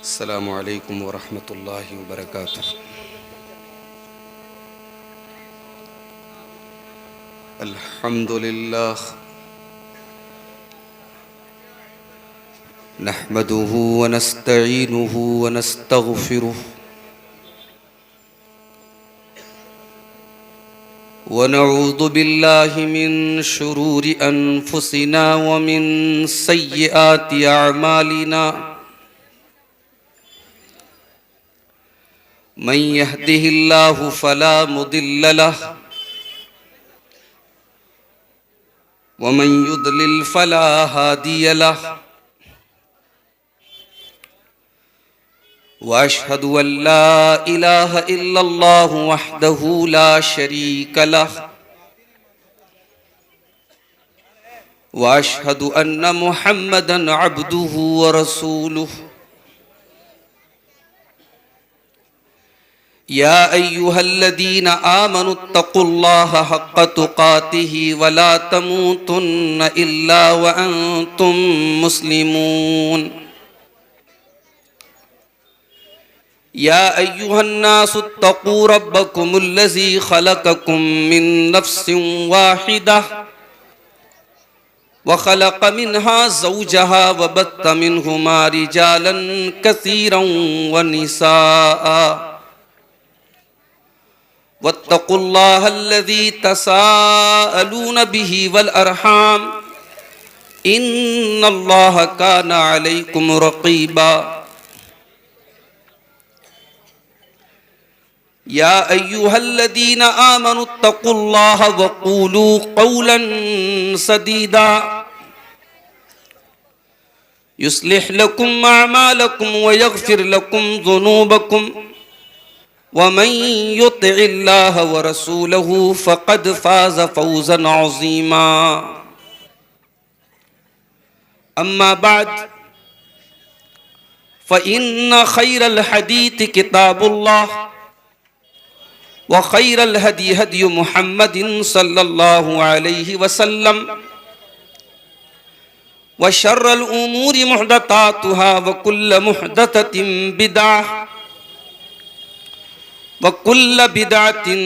अस्सलामु अलैकुम वरहमतुल्लाहि वबरकातुह। अल्हम्दुलिल्लाह नहमदुहु व नस्तईनुहु व नस्तगफिरुह व नऊज़ु बिल्लाहि मिन शुरूरि अनफुसिना व मिन सय्यिआति अअमालिना। मन यहदिहिल्लाहु फला मुदिल्ल लहु व मन युद्लिल फला हादिय लहु व अशहदु अल्ला इलाहा इल्लल्लाहु वहदहु ला शरीक लहु व अशहदु अन्न मुहम्मदन अब्दुहु व रसूलुहु। या अय्युहल्लज़ीना आमनुत्तक़ुल्लाहा हक़्क़ तुक़ातिही वला तमूतुन्न इल्ला व अंतुम मुस्लिमून। या अय्युहन्नासुत्तक़ू रब्बकुमुल्लज़ी ख़लक़कुम मिन नफ़्सिन वाहिदह व ख़लक़ मिन्हा ज़ौजहा व बत्त मिन्हुमा रिजालन कसीरन व निसाअ वत्तक़ुल्लाहल्लज़ी तसाअलून बिही वल अरहाम इन्नल्लाहा काना अलैकुम रक़ीबा। या अय्युहल्लज़ीना आमनुत्तक़ुल्लाहा व क़ूलू क़ौलन सदीदा युस्लिह लकुम अअमालकुम व यग़फ़िर लकुम ज़ुनूबकुम वमन युतिइल्लाह व रसूलहु फ़क़द फ़ाज़ फ़ौज़न अज़ीमा। अम्मा बअद फ़इन्न ख़ैरल हदीस किताबुल्लाह व ख़ैरल हदी हदी मुहम्मदिन सल्लल्लाहु अलैहि वसल्लम व शर्रल उमूरि मुहदसातुहा व कुल्ल मुहदसतिन बिदअह वकुल्ल बिदअतिन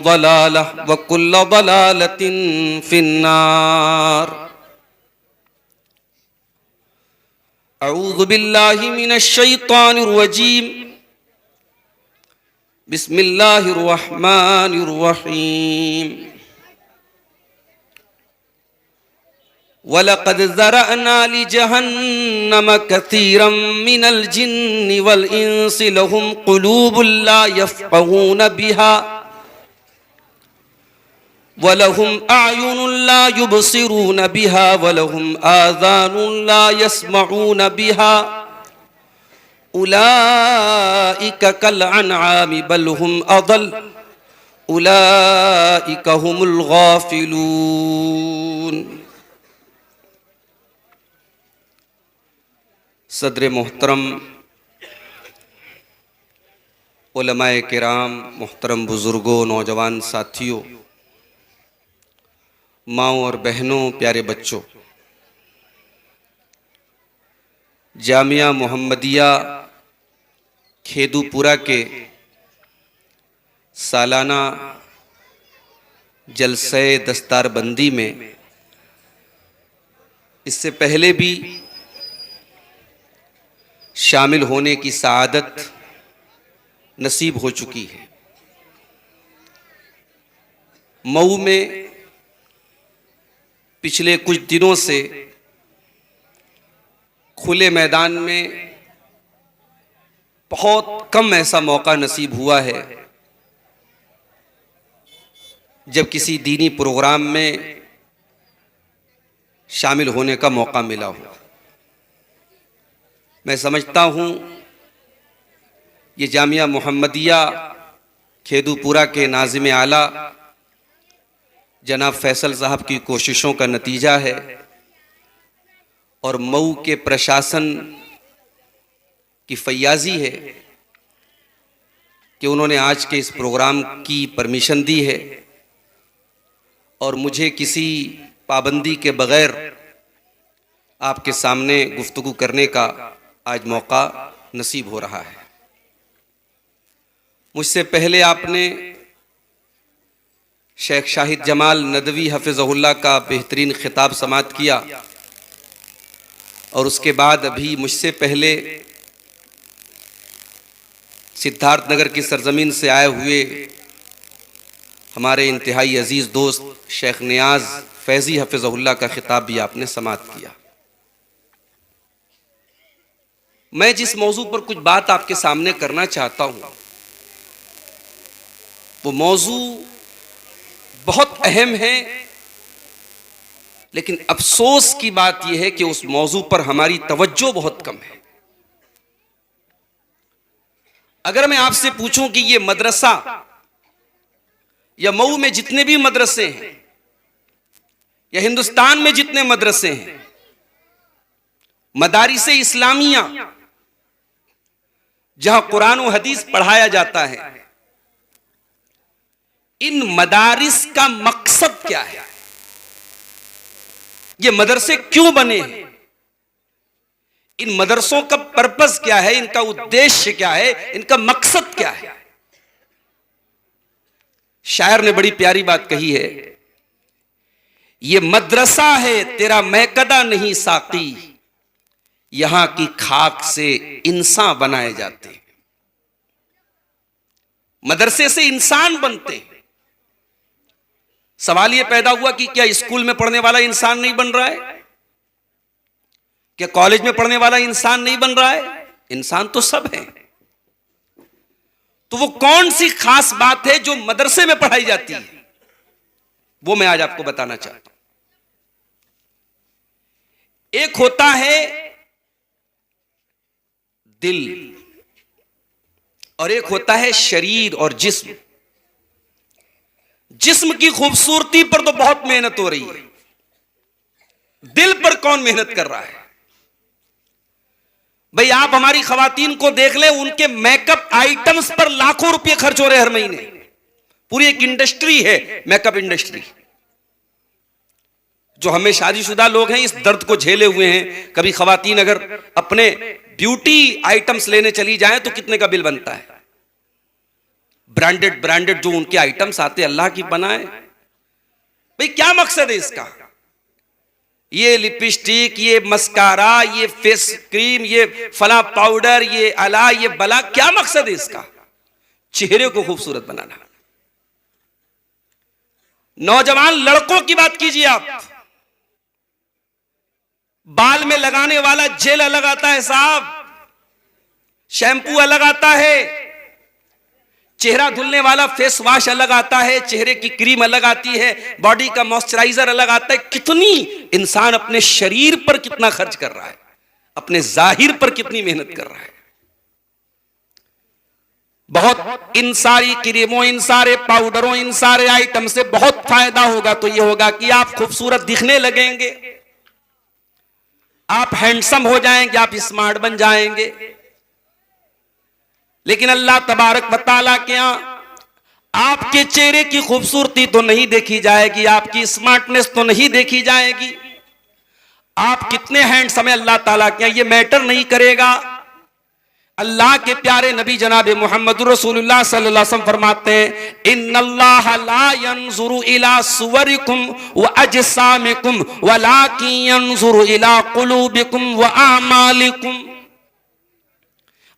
ज़लालह वकुल्ल ज़लालतिन फिन्नार। अऊज़ु बिल्लाहि मिनश शैतानिर रजीम। बिस्मिल्लाहिर रहमानिर रहीम। वलक़द ज़रअना लिजहन्नम कसीरम मिनल जिन्नि वल इंसि लहुम क़ुलूबुन ला यफ़क़हून बिहा वलहुम अअयुनुन ला युबसिरून बिहा वलहुम आज़ानुन ला यस्मऊन बिहा उलाइका कल अनआमि बल हुम अज़ल उलाइका हुमुल गाफ़िलून। सदर मोहतरम, उलमाए किराम, मोहतरम बुज़ुर्गों, नौजवान साथियों, माँओं और बहनों, प्यारे बच्चों, जामिया मोहम्मदिया खेदूपुरा के सालाना जलसे दस्तारबंदी में इससे पहले भी शामिल होने की सआदत नसीब हो चुकी है। मऊ में पिछले कुछ दिनों से खुले मैदान में बहुत कम ऐसा मौका नसीब हुआ है जब किसी दीनी प्रोग्राम में शामिल होने का मौका मिला हो। मैं समझता हूँ ये जामिया मोहम्मदिया खेदूपुरा के नाज़िम आला जनाब फैसल साहब की कोशिशों का नतीजा है और मऊ के प्रशासन की फैयाज़ी है कि उन्होंने आज के इस प्रोग्राम की परमिशन दी है और मुझे किसी पाबंदी के बग़ैर आपके सामने गुफ्तगू करने का आज मौका नसीब हो रहा है। मुझसे पहले आपने शेख शाहिद जमाल नदवी हफिज़हुल्लाह का बेहतरीन खिताब समाअत किया और उसके बाद अभी मुझसे पहले सिद्धार्थनगर की सरजमीन से आए हुए हमारे इंतहाई अजीज़ दोस्त शेख नियाज फैज़ी हफिज़हुल्लाह का खिताब भी आपने समाअत किया। मैं जिस मौजू पर कुछ बात आपके सामने करना चाहता हूं वो मौजू बहुत अहम है, लेकिन अफसोस की बात यह है कि उस मौजू पर हमारी तवज्जो बहुत कम है। अगर मैं आपसे पूछूं कि ये मदरसा या मऊ में जितने भी मदरसे हैं या हिंदुस्तान में जितने मदरसे हैं, मदारिसे इस्लामिया जहां कुरान और हदीस पढ़ाया जाता है, इन मदारिस का मकसद क्या है? ये मदरसे क्यों बने हैं? इन मदरसों का पर्पस क्या है? इनका उद्देश्य क्या है? इनका मकसद क्या है? शायर ने बड़ी प्यारी बात कही है, ये मदरसा है तेरा मैकदा नहीं साकी, यहां की खाक से इंसान बनाए जाते हैं। मदरसे से इंसान बनते हैं। सवाल यह पैदा हुआ कि क्या स्कूल में पढ़ने वाला इंसान नहीं बन रहा है? क्या कॉलेज में पढ़ने वाला इंसान नहीं बन रहा है? इंसान तो सब है। तो वो कौन सी खास बात है जो मदरसे में पढ़ाई जाती है, वो मैं आज आपको बताना चाहता हूं। एक होता है दिल और एक होता है शरीर और जिस्म। जिस्म की खूबसूरती पर तो बहुत मेहनत हो रही है, दिल पर कौन मेहनत कर रहा है? भाई आप हमारी खवातीन को देख ले, उनके मेकअप आइटम्स पर लाखों रुपए खर्च हो रहे हर महीने। पूरी एक इंडस्ट्री है मेकअप इंडस्ट्री। जो हमें शादीशुदा लोग हैं इस दर्द को झेले हुए हैं। कभी खवातीन अगर अपने ब्यूटी आइटम्स लेने चली जाएं तो कितने का बिल बनता है? ब्रांडेड ब्रांडेड जो उनके आइटम्स आते, अल्लाह की बनाए। भाई क्या मकसद है इसका? ये लिपस्टिक, ये मस्कारा, ये फेस क्रीम, ये फला पाउडर, ये अला, ये बला, क्या मकसद है इसका? चेहरे को खूबसूरत बनाना। नौजवान लड़कों की बात कीजिए आप, बाल में लगाने वाला जेल अलग आता है साहब, शैम्पू अलग आता है, चेहरा धुलने वाला फेस वॉश अलग आता है, चेहरे की क्रीम अलग आती है, बॉडी का मॉइस्चराइजर अलग आता है। कितनी इंसान अपने शरीर पर कितना खर्च कर रहा है, अपने जाहिर पर कितनी मेहनत कर रहा है। बहुत इन सारी क्रीमों, इन सारे पाउडरों, इन सारे आइटम से बहुत फायदा होगा तो यह होगा कि आप खूबसूरत दिखने लगेंगे, आप हैंडसम हो जाएंगे, आप स्मार्ट बन जाएंगे। लेकिन अल्लाह तबारक व तआला के यहां आपके चेहरे की खूबसूरती तो नहीं देखी जाएगी, आपकी स्मार्टनेस तो नहीं देखी जाएगी, आप कितने हैंडसम है अल्लाह ताला के यहां ये मैटर नहीं करेगा। अल्लाह के प्यारे नबी जनाब मोहम्मद रसूलुल्लाह सल्लल्लाहु अलैहि वसल्लम फरमाते हैं, इन्नल्लाह ला यंजुरु इला सुवरिकुम व अजसामिकुम वलाकिन यंजुरु इला कुलूबिकुम व अमालिकुम।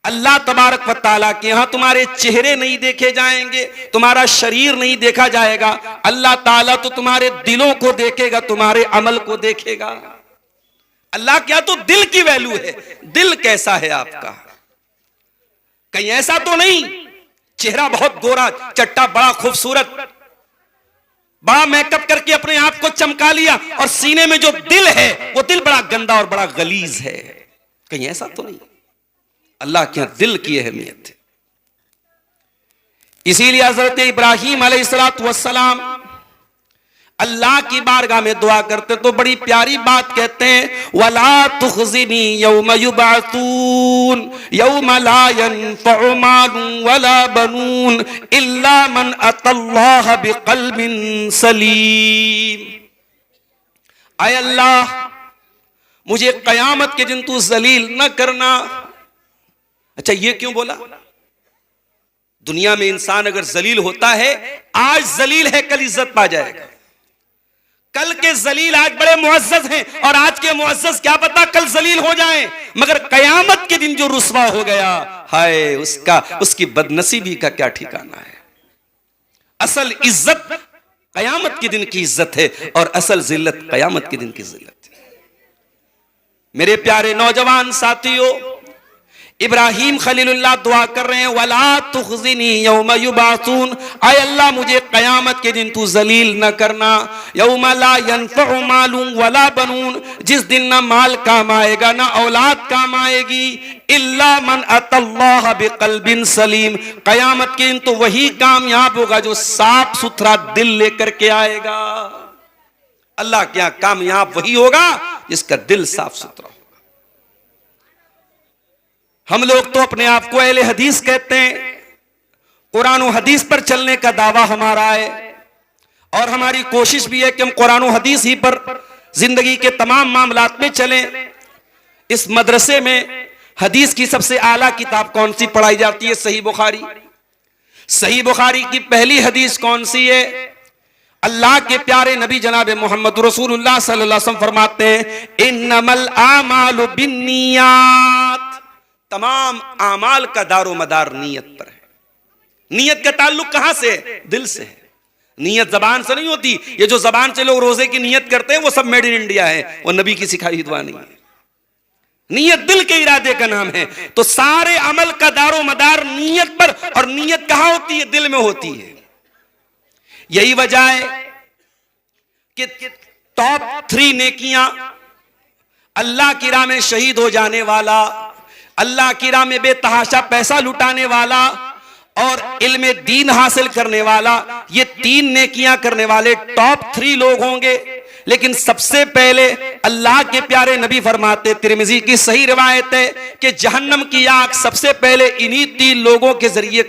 अल्लाह तबारक व तआला के यहां तुम्हारे चेहरे नहीं देखे जाएंगे, तुम्हारा शरीर नहीं देखा जाएगा, अल्लाह ताला तो तुम्हारे दिलों को देखेगा, तुम्हारे अमल को देखेगा। अल्लाह क्या तो दिल की वैल्यू है, दिल कैसा है आपका। कहीं ऐसा तो नहीं चेहरा बहुत गोरा चट्टा, बड़ा खूबसूरत, बड़ा मेकअप करके अपने आप को चमका लिया और सीने में जो दिल है वो दिल बड़ा गंदा और बड़ा गलीज है। कहीं ऐसा तो नहीं। अल्लाह के यहां दिल की अहमियत है। इसीलिए हजरत इब्राहीम अलैहिस्सलातु वस्सलाम अल्लाह की बारगाह में दुआ करते तो बड़ी प्यारी बात कहते हैं, वला तुखज़िनी यौम युबअसून यौम ला यनफ़उ मालुन वला बनून इल्ला मन अतल्लाह बिक़ल्बिन सलीम। आय अल्लाह, मुझे क़यामत के दिन तू जलील न करना, अच्छा, ये क्यों बोला? दुनिया में इंसान अगर जलील होता है, आज जलील है कल इज्जत पा जाएगा। कल के जलील आज बड़े मुअज्जज हैं, और आज के मुअज्जज क्या पता कल जलील हो जाएं, मगर कयामत के दिन जो रुस्वा हो गया, हाय उसकी बदनसीबी का क्या ठिकाना है। असल इज्जत कयामत के दिन की इज्जत है, और असल जिल्लत कयामत के दिन की जिल्लत है। मेरे प्यारे नौजवान साथियों, इब्राहिम खलीलुल्लाह दुआ कर रहे हैं, वला तुखज़िनी यौम युबासून, आय अल्लाह मुझे कयामत के दिन तू जलील न करना। यौम ला यनफ़उ मालुन वला बनून, जिस दिन ना माल काम आएगा ना औलाद काम आएगी, इल्ला मन अतल्लाह बिक़ल्बिन सलीम, कयामत के दिन तो वही कामयाब होगा जो साफ सुथरा दिल लेकर के आएगा। अल्लाह के यहां कामयाब वही होगा जिसका दिल साफ सुथरा हो। हम लोग तो अपने आप को अहले हदीस कहते हैं, कुरान और हदीस पर चलने का दावा हमारा है, और हमारी कोशिश भी है कि हम कुरान और हदीस ही पर जिंदगी के तमाम मामलात में चलें। इस मदरसे में हदीस की सबसे आला किताब कौन सी पढ़ाई जाती है? सही बुखारी। सही बुखारी की पहली हदीस कौन सी है? अल्लाह के प्यारे नबी जनाब मोहम्मद रसूलुल्लाह सल्लल्लाहु अलैहि वसल्लम फरमाते हैं, इन्नमल आमालु बिन्नियात, तमाम आमाल का दारो मदार नीयत पर है। नीयत का ताल्लुक कहां से है? दिल से है। नीयत जबान से नहीं होती। ये जो जबान से लोग रोजे की नीयत करते हैं वो सब मेड इन इंडिया है, वो नबी की सिखाई दुआ नहीं है। नीयत दिल के इरादे का नाम है। तो सारे अमल का दारो मदार नीयत पर, और नीयत कहां होती है? दिल में होती है। यही वजह है कि टॉप 3 नेकियां, अल्लाह की राह में शहीद हो जाने वाला, अल्लाह की राह में बेतहाशा पैसा लुटाने वाला, और इल्मे दीन हासिल करने वाला, ये 3 नेकियां करने वाले टॉप 3 लोग होंगे। लेकिन सबसे पहले अल्लाह के प्यारे नबी फरमाते, तिरमिजी की सही रिवायत है कि जहन्नम की आग सबसे पहले इन्हीं 3 लोगों के जरिए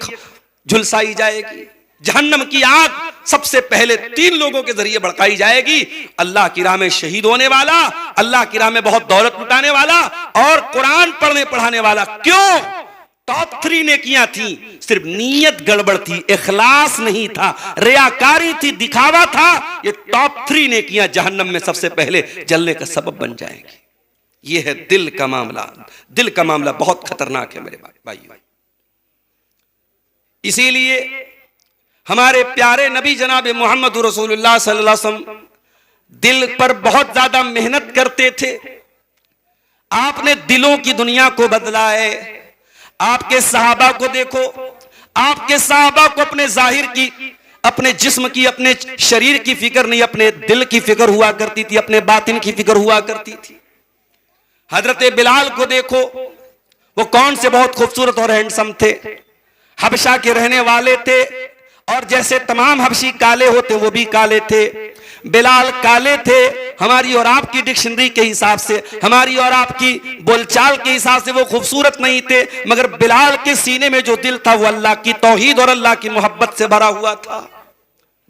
झुलसाई जाएगी। जहन्नम की आग सबसे पहले 3 लोगों के जरिए भड़काई जाएगी। अल्लाह की राह में शहीद होने वाला, अल्लाह की राह में बहुत दौलत लुटाने वाला, और कुरान पढ़ने पढ़ाने वाला। क्यों? टॉप 3 नेकियां थी, सिर्फ नीयत गड़बड़ थी, इखलास नहीं था, रियाकारी थी, दिखावा था। ये टॉप 3 नेकियां जहन्नम में सबसे पहले जलने का सबब बन जाएंगी। ये है दिल का मामला। दिल का मामला बहुत खतरनाक है मेरे भाइयों। इसीलिए हमारे प्यारे नबी जनाब मोहम्मद रसूलुल्लाह सल्लल्लाहु अलैहि वसल्लम दिल पर बहुत ज्यादा मेहनत करते थे। आपने दिलों की दुनिया को बदला है। आपके सहाबा को देखो, आपके सहाबा को अपने जाहिर की, अपने जिस्म की, अपने शरीर की फिक्र नहीं, अपने दिल की फिक्र हुआ करती थी, अपने बातिन की फिक्र हुआ करती थी। हजरत बिलाल को देखो, वो कौन से बहुत खूबसूरत और हैंडसम थे, हबशा के रहने वाले थे, और जैसे तमाम हबशी काले होते वो भी काले थे। बिलाल काले थे, हमारी और आपकी डिक्शनरी के हिसाब से, हमारी और आपकी बोलचाल के हिसाब से वो खूबसूरत नहीं थे, मगर बिलाल के सीने में जो दिल था वो अल्लाह की तौहीद और अल्लाह की मोहब्बत से भरा हुआ था।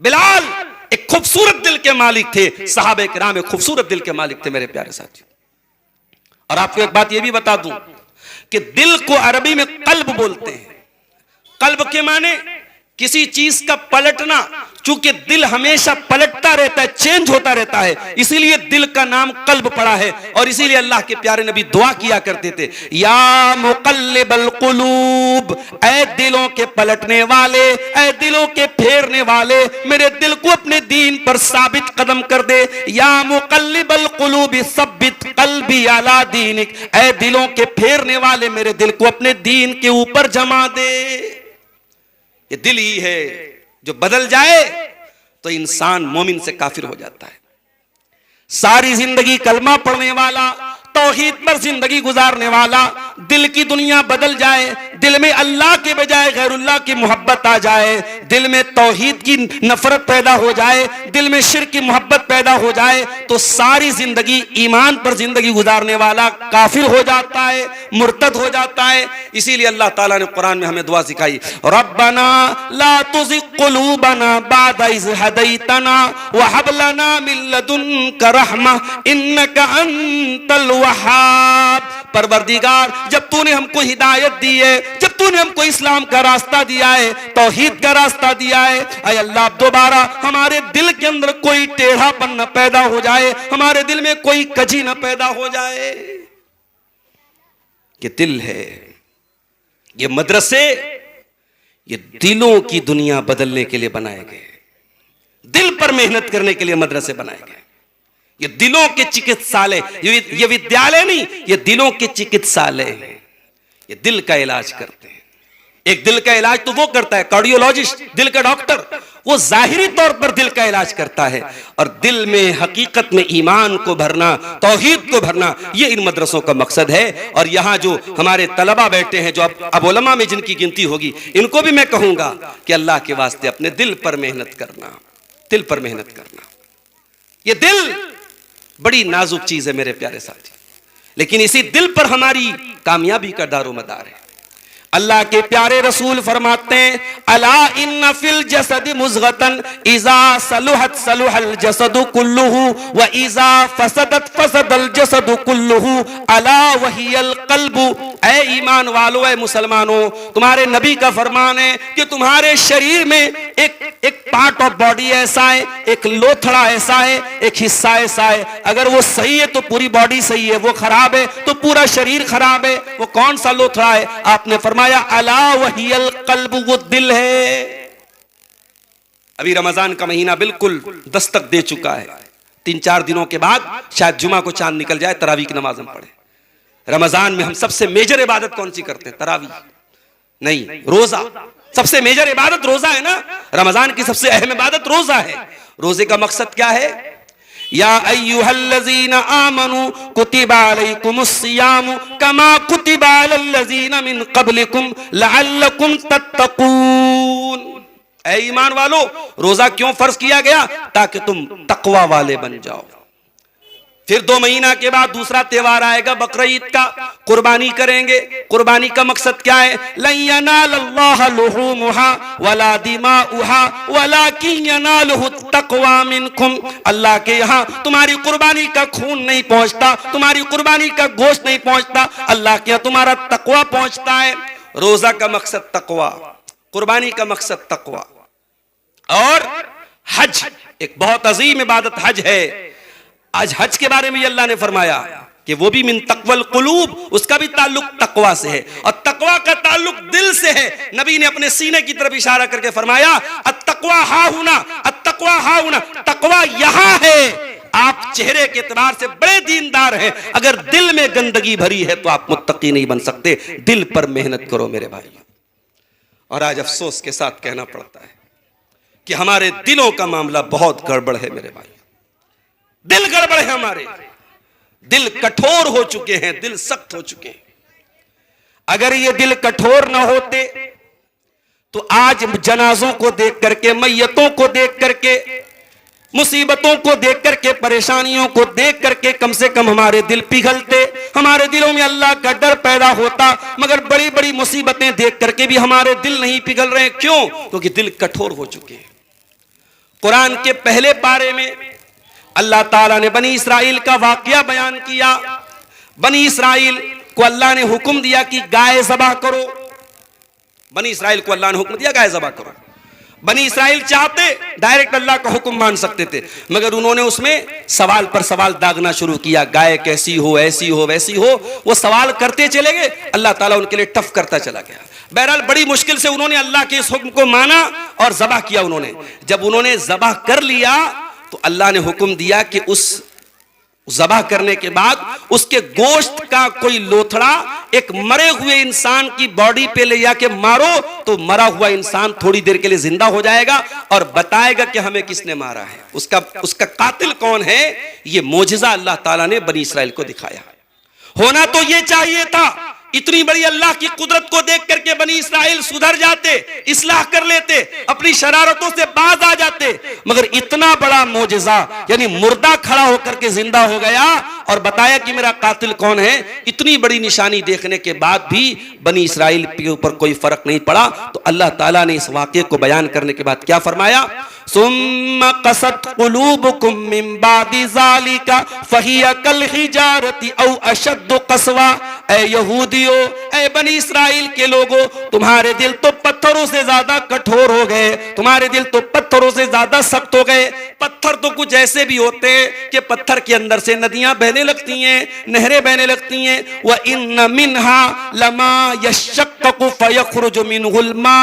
बिलाल एक खूबसूरत दिल के मालिक थे, सहाबे किराम में खूबसूरत दिल के मालिक थे मेरे प्यारे साथियों। और आपको एक बात ये भी बता दूं कि दिल को अरबी में कल्ब बोलते हैं। कल्ब के माने किसी चीज का पलटना। चूंकि दिल हमेशा पलटता रहता है, चेंज होता रहता है, इसीलिए दिल का नाम कल्ब पड़ा है। और इसीलिए अल्लाह के प्यारे नबी दुआ किया करते थे, या मुक़ल्लिबल क़ुलूब, ऐ दिलों के पलटने वाले, ऐ दिलों के फेरने वाले, मेरे दिल को अपने दीन पर साबित कदम कर दे। या मुक़ल्लिबल क़ुलूब सब्बित क़ल्बी अला दीनिक, ऐ दिलों के फेरने वाले, मेरे दिल को अपने दीन के ऊपर जमा दे। ये दिल ही है जो बदल जाए तो इंसान मोमिन से काफिर हो जाता है। सारी जिंदगी कलमा पढ़ने वाला, तौहीद पर जिंदगी गुजारने वाला, दिल की दुनिया बदल जाए, दिल में अल्लाह के बजाय गैरुल्लाह की मोहब्बत आ जाए, दिल में तौहीद की नफरत पैदा हो जाए, दिल में शिर्क की मोहब्बत पैदा हो जाए, तो सारी जिंदगी ईमान पर जिंदगी गुजारने वाला काफिर हो जाता है, मुर्तद हो जाता है। इसीलिए अल्लाह ताला ने कुरान में हमें दुआ सिखाई, रब्बना ला तुज़िग़ क़ुलूबना बअद इज़ हदैतना व हब लना मिन लदुनका रहमा इन्नका अंतल वहाब। परवरदिगार जब तूने हमको हिदायत दी है, जब तूने हमको इस्लाम का रास्ता दिया है, तौहीद का रास्ता दिया है, ऐ अल्लाह दोबारा हमारे दिल के अंदर कोई टेढ़ापन न पैदा हो जाए, हमारे दिल में कोई कजी न पैदा हो जाए। ये दिल है, ये मदरसे ये दिलों की दुनिया बदलने के लिए बनाए गए, दिल पर मेहनत करने के लिए मदरसे बनाए गए। ये दिलों के चिकित्सालय, ये विद्यालय नहीं, ये दिलों के चिकित्सालय हैं। ये दिल का इलाज करते हैं। एक दिल का इलाज तो वो करता है कार्डियोलॉजिस्ट, दिल का डॉक्टर, वो जाहिरी तौर पर दिल का इलाज करता है, और दिल में हकीकत में ईमान को भरना, तौहीद को भरना, ये इन मदरसों का मकसद है। और यहां जो हमारे तलबा बैठे हैं, जो अब उलमा में जिनकी गिनती होगी, इनको भी मैं कहूंगा कि अल्लाह के वास्ते अपने दिल पर मेहनत करना, दिल पर मेहनत करना। ये दिल बड़ी नाजुक चीज है मेरे प्यारे साथी, लेकिन इसी दिल पर हमारी कामयाबी का दारोमदार है। अल्लाह के प्यारे रसूल फरमाते हैं, अला इन्ना फिल जसद मुज़गतन इज़ा सलुहत सलुहल जसदु कुल्लुहु व इज़ा फसदत फसदल जसदु कुल्लुहु अला वहियल क़ल्बु। ऐ ईमान वालों, ऐ मुसलमानों, तुम्हारे नबी का फरमान है कि तुम्हारे शरीर में एक पार्ट ऑफ बॉडी ऐसा है, एक लोथड़ा ऐसा है, एक हिस्सा ऐसा है, अगर वो सही है तो पूरी बॉडी सही है, वो खराब है तो पूरा शरीर खराब है। वो कौन सा लोथड़ा है? आपने फरमाया अला वहियल क़ल्ब, वो दिल है। अभी रमजान का महीना बिल्कुल दस्तक दे चुका है। 3-4 दिनों के बाद शायद जुमा को चांद निकल जाए, तरावी की नमाज हम पढ़े। रमजान में हम सबसे मेजर इबादत कौन सी करते हैं? तरावी नहीं, रोजा। सबसे मेजर इबादत रोजा है ना। रमजान की सबसे अहम इबादत रोजा है। रोजे का मकसद क्या है? या अय्युहल्लज़ीना आमनू कुतिबा अलैकुमुस्सियामु कमा कुतिबा अलल्लज़ीना मिन क़ब्लिकुम लअल्लकुम तत्तक़ून। ऐ ईमान वालो, रोजा क्यों फर्ज किया गया? ताकि तुम तकवा वाले बन जाओ। फिर 2 महीना के बाद दूसरा त्योहार आएगा, बकरा ईद का, कुर्बानी करेंगे। कुर्बानी का मकसद क्या है? लन यनालल्लाह लुहूमुहा वला दिमाउहा वलाकिन यनालुहु तक़वा मिनकुम। अल्लाह के यहाँ तुम्हारी कुर्बानी का खून नहीं पहुंचता, तुम्हारी कुर्बानी का गोश्त नहीं पहुंचता, अल्लाह के यहाँ तुम्हारा तक़वा पहुंचता है। रोजा का मकसद तक़वा, कुर्बानी का मकसद तक़वा। और हज एक बहुत अजीम इबादत हज है। आज हज के बारे में अल्लाह ने फरमाया कि वो भी मिन तक़वल क़ुलूब, उसका भी ताल्लुक तक़वा से है, और तक़वा का ताल्लुक दिल से है। नबी ने अपने सीने की तरफ इशारा करके फरमाया, अत्तक़वा हाहुना, अत्तक़वा हाहुना, तक़वा यहाँ है। आप चेहरे के एतबार से बड़े दीनदार हैं, अगर दिल में गंदगी भरी है तो आप मुत्तकी नहीं बन सकते। दिल पर मेहनत करो मेरे भाई। और आज अफसोस के साथ कहना पड़ता है कि हमारे दिलों का मामला बहुत गड़बड़ है मेरे भाई। दिल गड़बड़ है हमारे, दिल कठोर हो चुके हैं, दिल सख्त हो चुके हैं। अगर ये दिल कठोर ना होते तो आज जनाजों को देख करके, मैयतों को देख करके, मुसीबतों को देख करके, परेशानियों को देख करके कम से कम हमारे दिल पिघलते, हमारे दिलों में अल्लाह का डर पैदा होता। मगर बड़ी बड़ी मुसीबतें देख करके भी हमारे दिल नहीं पिघल रहे। क्यों? क्योंकि दिल कठोर हो चुके हैं। कुरान के पहले पारे में अल्लाह ताला ने बनी इसराइल का वाकया बयान किया। बनी इसराइल को अल्लाह ने हुक्म दिया कि गाय ज़बह करो। बनी इसराइल को अल्लाह ने हुक्म दिया गाय ज़बह करो। बनी इसराइल चाहते डायरेक्ट अल्लाह का हुक्म मान सकते थे, मगर उन्होंने उसमें सवाल पर सवाल दागना शुरू किया। गाय कैसी हो, ऐसी हो, वैसी हो, वो सवाल करते चले गए। अल्लाह ताला उनके लिए टफ करता चला गया। बहरहाल बड़ी मुश्किल से उन्होंने अल्लाह के इस हुक्म को माना और ज़बह किया। उन्होंने जब उन्होंने ज़बह कर लिया तो अल्लाह ने हुक्म दिया कि उस ज़बह करने के बाद उसके गोश्त का कोई लोथड़ा एक मरे हुए इंसान की बॉडी पे ले जाके मारो तो मरा हुआ इंसान थोड़ी देर के लिए जिंदा हो जाएगा और बताएगा कि हमें किसने मारा है, उसका कातिल कौन है। ये मोजिज़ा अल्लाह ताला ने बनी इसराइल को दिखाया। होना तो ये चाहिए था, इतनी बड़ी अल्लाह की कुदरत को देख करके बनी इसराइल सुधर जाते, इस्लाह कर लेते, अपनी शरारतों से बाज आ जाते। मगर इतना बड़ा मोजिज़ा, यानी मुर्दा खड़ा होकर के जिंदा हो गया और बताया कि मेरा कातिल कौन है। इतनी बड़ी निशानी देखने के बाद भी बनी इसराइल के ऊपर कोई फर्क नहीं पड़ा। तो अल्लाह ताला ने इस वाक़े को बयान करने के बाद क्या फरमाया, सुम्मा क़सत क़ुलूबुकुम मिन बादि ज़ालिका फ़हिया कल हिजारति औ अशद्दु क़स्वा। ऐ यहूदियों, ऐ बनी इसराइल के लोगों, तुम्हारे दिल तो पत्थरों से ज्यादा कठोर हो गए, तुम्हारे दिल तो पत्थरों से ज्यादा सख्त हो गए। पत्थर तो कुछ ऐसे भी होते हैं कि पत्थर के अंदर से नदियां बहने लगती हैं, नहरें बहने लगती हैं। व इन्न मिन्हा लमा यशक्ककु फयखरुजु मिनहुल मा।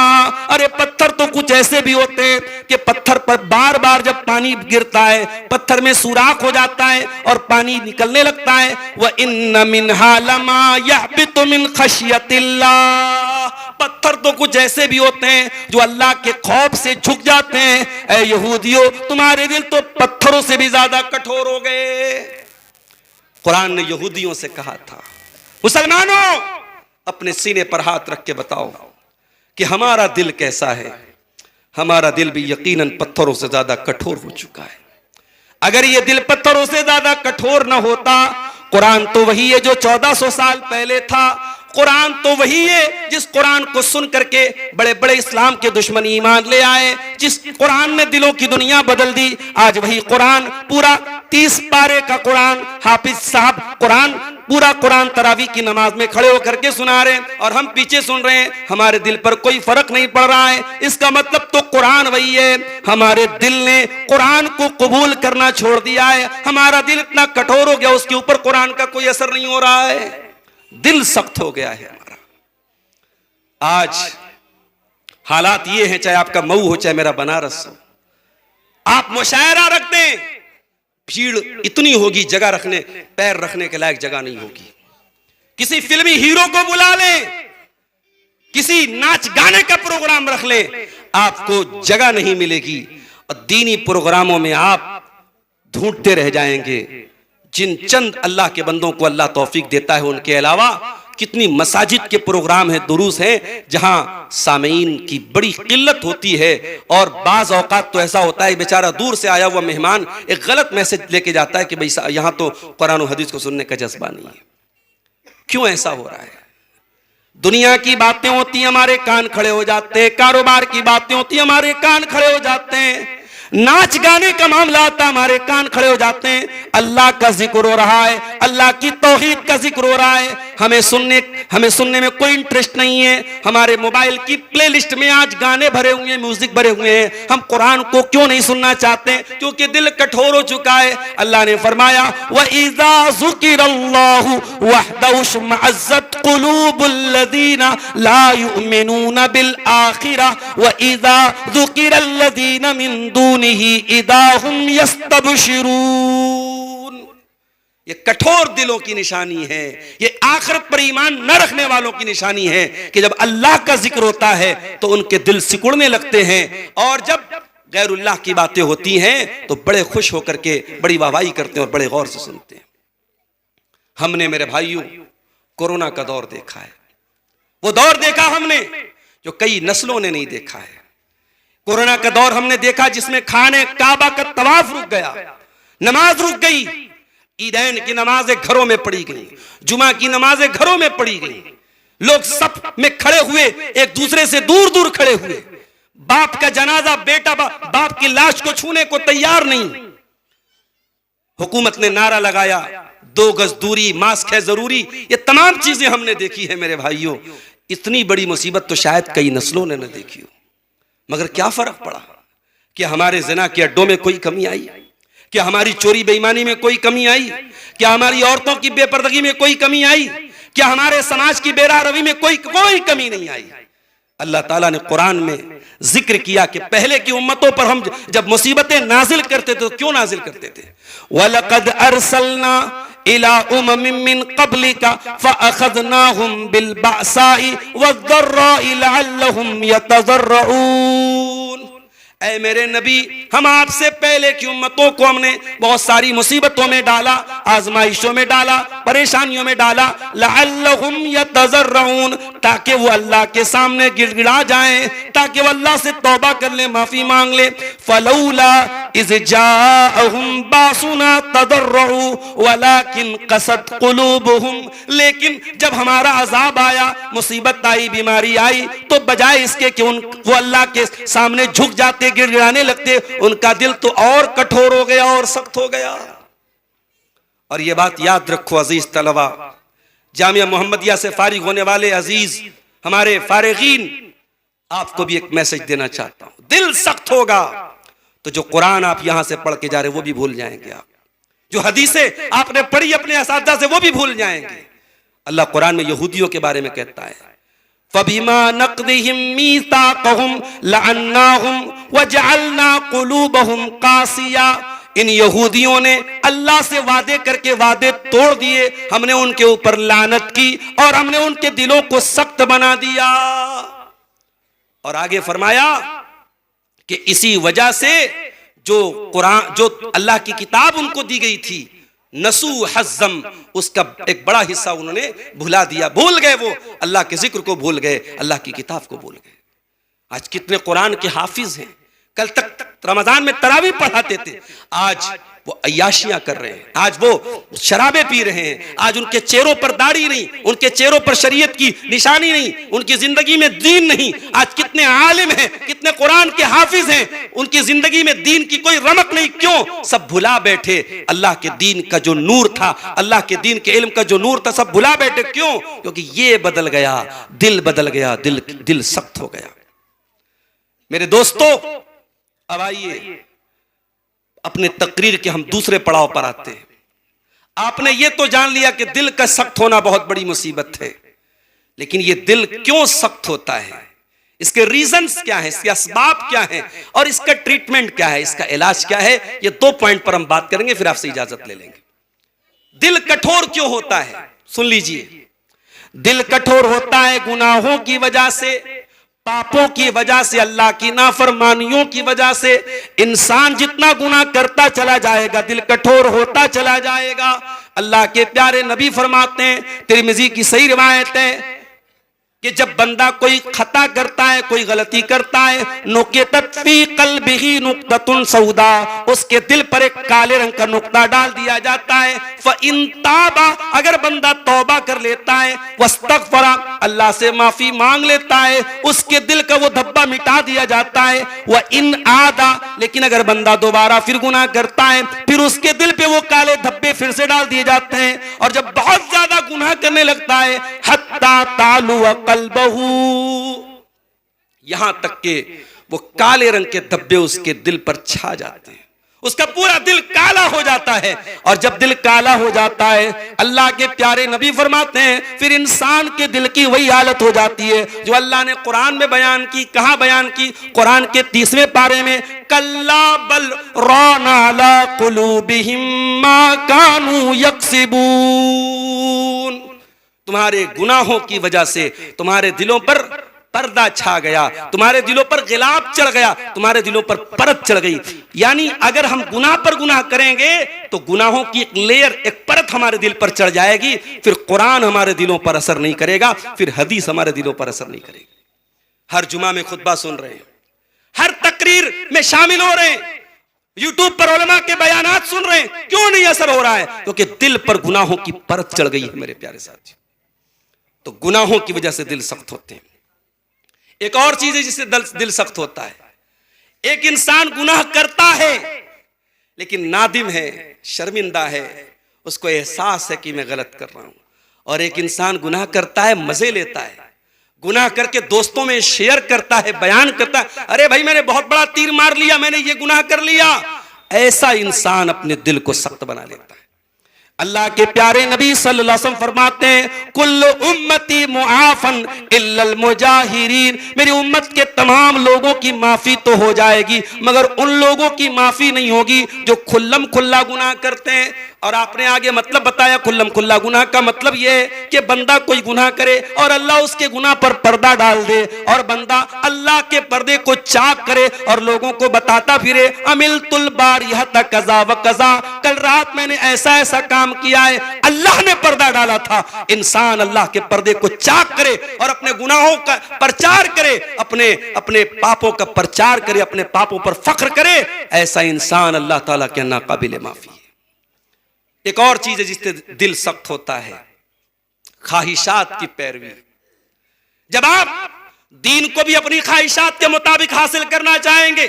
अरे पत्थर तो कुछ ऐसे भी होते हैं कि पत्थर पर बार बार जब पानी गिरता है, पत्थर में सुराख हो जाता है और पानी निकलने लगता है। व इन्न मिन्हा लमा यहबितु मिन खशियतिल्लाह। पत्थर तो कुछ ऐसे भी होते हैं जो अल्लाह के खौफ से झुक जाते हैं। ऐ यहूदियों, तुम्हारे दिल तो पत्थरों से भी ज्यादा कठोर हो गए। कुरान ने यहूदियों से कहा था, मुसलमानों अपने सीने पर हाथ रख के बताओ कि हमारा दिल कैसा है। हमारा दिल भी यकीनन पत्थरों से ज्यादा कठोर हो चुका है। अगर ये दिल पत्थरों से ज्यादा कठोर ना होता, कुरान तो वही है जो 1400 साल पहले था। कुरान तो वही है जिस कुरान को सुन करके बड़े बड़े इस्लाम के दुश्मन ईमान ले आए, जिस कुरान ने दिलों की दुनिया बदल दी। आज वही कुरान, पूरा 30 पारे का कुरान, हाफिज साहब कुरान, पूरा कुरान तरावी की नमाज में खड़े होकर के सुना रहे हैं और हम पीछे सुन रहे हैं। हमारे दिल पर कोई फर्क नहीं पड़ रहा है। इसका मतलब तो कुरान वही है। हमारे दिल ने कुरान को कबूल करना छोड़ दिया है। हमारा दिल इतना कठोर हो गया, उसके ऊपर कुरान का कोई असर नहीं हो रहा है। दिल सख्त हो गया है हमारा। आज हालात ये हैं, चाहे आपका मऊ हो चाहे मेरा बनारस हो, आप मुशायरा रख दें, भीड़ इतनी होगी, जगह रखने, पैर रखने के लायक जगह नहीं होगी। किसी फिल्मी हीरो को बुला लें, किसी नाच गाने का प्रोग्राम रख लें, आपको जगह नहीं मिलेगी। और दीनी प्रोग्रामों में आप ढूंढते रह जाएंगे। जिन चंद अल्लाह के बंदों को अल्लाह तौफीक देता है, उनके अलावा कितनी मसाजिद के प्रोग्राम हैं, दुरूस हैं, जहां सामीन की बड़ी किल्लत होती है। और बाज औकात तो ऐसा होता है, बेचारा दूर से आया हुआ मेहमान एक गलत मैसेज लेके जाता है कि भाई यहां तो कुरान और हदीस को सुनने का जज्बा नहीं है। क्यों ऐसा हो रहा है? दुनिया की बातें होती हैं, हमारे कान खड़े हो जाते हैं। कारोबार की बातें होती हैं, हमारे कान खड़े हो जाते हैं। नाच गाने का मामला आता है, हमारे कान खड़े हो जाते हैं। अल्लाह का जिक्र हो रहा है, अल्लाह की तौहीद का जिक्र हो रहा है, हमें सुनने में कोई इंटरेस्ट नहीं है। हमारे मोबाइल की प्लेलिस्ट में आज गाने भरे हुए हैं, म्यूजिक भरे हुए हैं। हम कुरान को क्यों नहीं सुनना चाहते? क्योंकि दिल कठोर हो चुका है। अल्लाह ने फरमाया, व इज़ा ज़ुकिरल्लाहु वहदहु इश्मअज़्ज़त क़ुलूबुल्लज़ीना ला युमिनूना बिल आखिरह व इज़ा ज़ुकिरल्लज़ीना मिन दूनिही इज़ा हुम यस्तबशिरून। ये कठोर दिलों की निशानी है, ये आखिरत पर ईमान न रखने वालों की निशानी है कि जब अल्लाह का जिक्र होता है तो उनके दिल सिकुड़ने लगते हैं, और जब गैरुल्लाह की बातें होती हैं तो बड़े खुश होकर के बड़ी वाहवाही करते हैं और बड़े गौर से सुनते हैं। हमने मेरे भाइयों कोरोना का दौर देखा है, वो दौर देखा हमने जो कई नस्लों ने नहीं देखा है। कोरोना का दौर हमने देखा जिसमें खाने काबा का तवाफ रुक गया, नमाज रुक गई, ईदैन की नमाजें घरों में पढ़ी गई, जुमा की नमाजें घरों में पढ़ी गई। लोग सब में खड़े हुए, एक दूसरे से दूर दूर खड़े हुए। बाप का जनाजा, बेटा बाप की लाश को छूने को तैयार नहीं। हुकूमत ने नारा लगाया, 2 गज दूरी, मास्क है जरूरी। ये तमाम चीजें हमने देखी है मेरे भाइयों। इतनी बड़ी मुसीबत तो शायद कई नस्लों ने न देखी हो। मगर क्या फर्क पड़ा? क्या हमारे ज़िना के अड्डों में कोई कमी आई? क्या हमारी चोरी बेईमानी में कोई कमी आई? क्या हमारी औरतों की बेपर्दगी में कोई कमी आई? क्या हमारे समाज की बेरारवी में कोई कमी नहीं आई? अल्लाह ताला ने कुरान में जिक्र किया कि पहले की उम्मतों पर हम जब मुसीबतें नाजिल करते थे तो क्यों नाजिल करते थे? वलक़द अरसलना इला उममिन मिन क़ब्लिका फ़अख़ज़नाहुम बिल बअसाई वज़्ज़र्राई लअल्लहुम यतज़र्रऊन। ऐ मेरे नबी, हम आपसे पहले की उम्मतों को हमने बहुत सारी मुसीबतों में डाला, आजमाइशों में डाला, परेशानियों में डाला, लअल्लहुम यतज़र्रऊन, ताकि वो अल्लाह के सामने गिड़गिड़ा जाएं, ताकि वो अल्लाह से तौबा कर ले, माफी मांग ले। फलौला इज़ जाअहुम बासुना तदर्रऊ वलाकिन क़सत क़ुलूबुहुम, लेकिन जब हमारा अजाब आया, मुसीबत आई, बीमारी आई, तो बजाय इसके कि वो अल्लाह के सामने झुक जाते, गिड़गिड़ाने लगते, उनका दिल तो और कठोर हो गया और सख्त हो गया। और ये बात याद रखो अजीज तलबा, जामिया मोहम्मदिया से फारिग होने वाले अजीज हमारे फारिगीन, आपको भी एक मैसेज देना चाहता हूं। दिल सख्त होगा तो जो कुरान आप यहां से पढ़ के जा रहे वो भी भूल जाएंगे, आप जो हदीसें आपने पढ़ी अपने असातिज़ा से वो भी भूल जाएंगे। अल्लाह कुरान में यहूदियों के बारे में कहता है, फबिमा नक़दिहिम मीसाक़हुम लअन्नाहुम वजअलना क़ुलूबहुम क़ासिया, इन यहूदियों ने अल्लाह से वादे करके वादे तोड़ दिए, हमने उनके ऊपर लानत की और हमने उनके दिलों को सख्त बना दिया। और आगे फरमाया कि इसी वजह से जो कुरान, जो अल्लाह की किताब उनको दी गई थी, नसू हज़्ज़म, उसका एक बड़ा हिस्सा उन्होंने भुला दिया, भूल गए, वो अल्लाह के जिक्र को भूल गए, अल्लाह की किताब को भूल गए। आज कितने कुरान के हाफिज हैं, कल तक रमजान में तरावी पढ़ाते थे, आज वो अय्याशियां कर रहे हैं, आज वो शराबे पी रहे हैं, आज उनके चेहरों पर दाढ़ी नहीं, उनके चेहरों पर शरीयत की निशानी नहीं, उनकी जिंदगी में दीन नहीं। आज कितने आलिम हैं, कितने कुरान के हाफिज हैं, उनकी जिंदगी में दीन की कोई रमक नहीं। क्यों? सब भुला बैठे, अल्लाह के दीन का जो नूर था, अल्लाह के दीन के इल्म का जो नूर था, सब भुला बैठे। क्यों? क्योंकि ये बदल गया, दिल बदल गया, दिल सख्त हो गया। मेरे दोस्तों, अब आइए अपने तकरीर के हम दूसरे पड़ाव पर आते हैं। आपने ये तो जान लिया कि दिल का सख्त होना बहुत बड़ी मुसीबत है, लेकिन ये दिल क्यों सख्त होता है, इसके रीजंस क्या है, इसके असबाब क्या है और इसका ट्रीटमेंट क्या है, इसका इलाज क्या है, ये 2 पॉइंट पर हम बात करेंगे, फिर आपसे इजाजत ले लेंगे। दिल कठोर क्यों होता है? सुन लीजिए, दिल कठोर होता है गुनाहों की वजह से, पापों की वजह से, अल्लाह की नाफरमानियों की वजह से। इंसान जितना गुनाह करता चला जाएगा, दिल कठोर होता चला जाएगा। अल्लाह के प्यारे नबी फरमाते हैं, तिरमिज़ी की सही रिवायत है, कि जब बंदा कोई खता करता है, कोई गलती करता है, नुक़ितत फ़ी क़ल्बिही नुक़ततुन सौदा, उसके दिल पर एक काले रंग का नुक्ता डाल दिया जाता है। फ़इन ताबा, अगर बंदा तौबा कर लेता है, वस्तग़फ़रा, अल्लाह से माफी मांग लेता है, उसके दिल का वो धब्बा मिटा दिया जाता है। व इन आदा, लेकिन अगर बंदा दोबारा फिर गुनाह करता है, फिर उसके दिल पे वो काले धब्बे फिर से डाल दिए जाते हैं। और जब बहुत ज्यादा गुनाह करने लगता है, हत्ता तालु क़ल्बहू, यहां तक के वो काले रंग के धब्बे उसके दिल पर छा जाते हैं, उसका पूरा दिल काला हो जाता है। और जब दिल काला हो जाता है, अल्लाह के प्यारे नबी फरमाते हैं, फिर इंसान के दिल की वही हालत हो जाती है जो अल्लाह ने कुरान में बयान की। कहां बयान की? कुरान के 30वें पारे में, कल्ला बल राना अला कुलूबिहिम मा कानू यक्सिबून, तुम्हारे गुनाहों की वजह से तुम्हारे दिलों पर पर्दा छा गया, तुम्हारे दिलों पर गिलाब चढ़ गया, तुम्हारे दिलों पर परत चढ़ गई। यानी अगर हम गुनाह पर गुनाह करेंगे तो गुनाहों की एक लेयर, एक परत हमारे दिल पर चढ़ जाएगी, फिर कुरान हमारे दिलों पर असर नहीं करेगा, फिर हदीस हमारे दिलों पर असर नहीं करेगी। हर जुमा में खुतबा सुन रहे हैं, हर तकरीर में शामिल हो रहे हैं, यूट्यूब पर उलमा के बयानात सुन रहे हैं, क्यों नहीं असर हो रहा है? क्योंकि दिल पर गुनाहों की परत चढ़ गई है मेरे प्यारे साथी। तो गुनाहों की वजह से दिल सख्त होते हैं। एक और चीज है जिससे दिल सख्त होता है, एक इंसान गुनाह करता है लेकिन नादिम है, शर्मिंदा है, उसको एहसास है कि मैं गलत कर रहा हूं। और एक इंसान गुनाह करता है, मजे लेता है, गुनाह करके दोस्तों में शेयर करता है, बयान करता है, अरे भाई मैंने बहुत बड़ा तीर मार लिया, मैंने ये गुनाह कर लिया। ऐसा इंसान अपने दिल को सख्त बना लेता है। अल्लाह के प्यारे नबी सल्लल्लाहु अलैहि वसल्लम फरमाते हैं, कुल्लु उम्मती मुआफन इल्लल मुजाहिरीन, मेरी उम्मत के तमाम लोगों की माफी तो हो जाएगी, मगर उन लोगों की माफी नहीं होगी जो खुल्लम खुल्ला गुनाह करते हैं। और आपने आगे मतलब बताया कुल्लम कुल्ला। गुनाह का मतलब यह है कि बंदा कोई गुनाह करे और अल्लाह उसके गुनाह पर पर्दा डाल दे, और बंदा अल्लाह के पर्दे को चाक करे और लोगों को बताता फिरे, अमिल तुल बारिहत कज़ा व कज़ा, कल रात मैंने ऐसा ऐसा काम किया है, अल्लाह ने पर्दा डाला था। इंसान अल्लाह के पर्दे को चाक करे और अपने गुनाहों का प्रचार करे, अपने अपने पापों का प्रचार करे, अपने पापों पर फख्र करे, ऐसा इंसान अल्लाह ताला के नाकाबिले माफी है। एक और चीज है जिससे दिल सख्त होता है, ख्वाहिशात की पैरवी। जब आप दीन को भी अपनी ख्वाहिशात के मुताबिक हासिल करना चाहेंगे,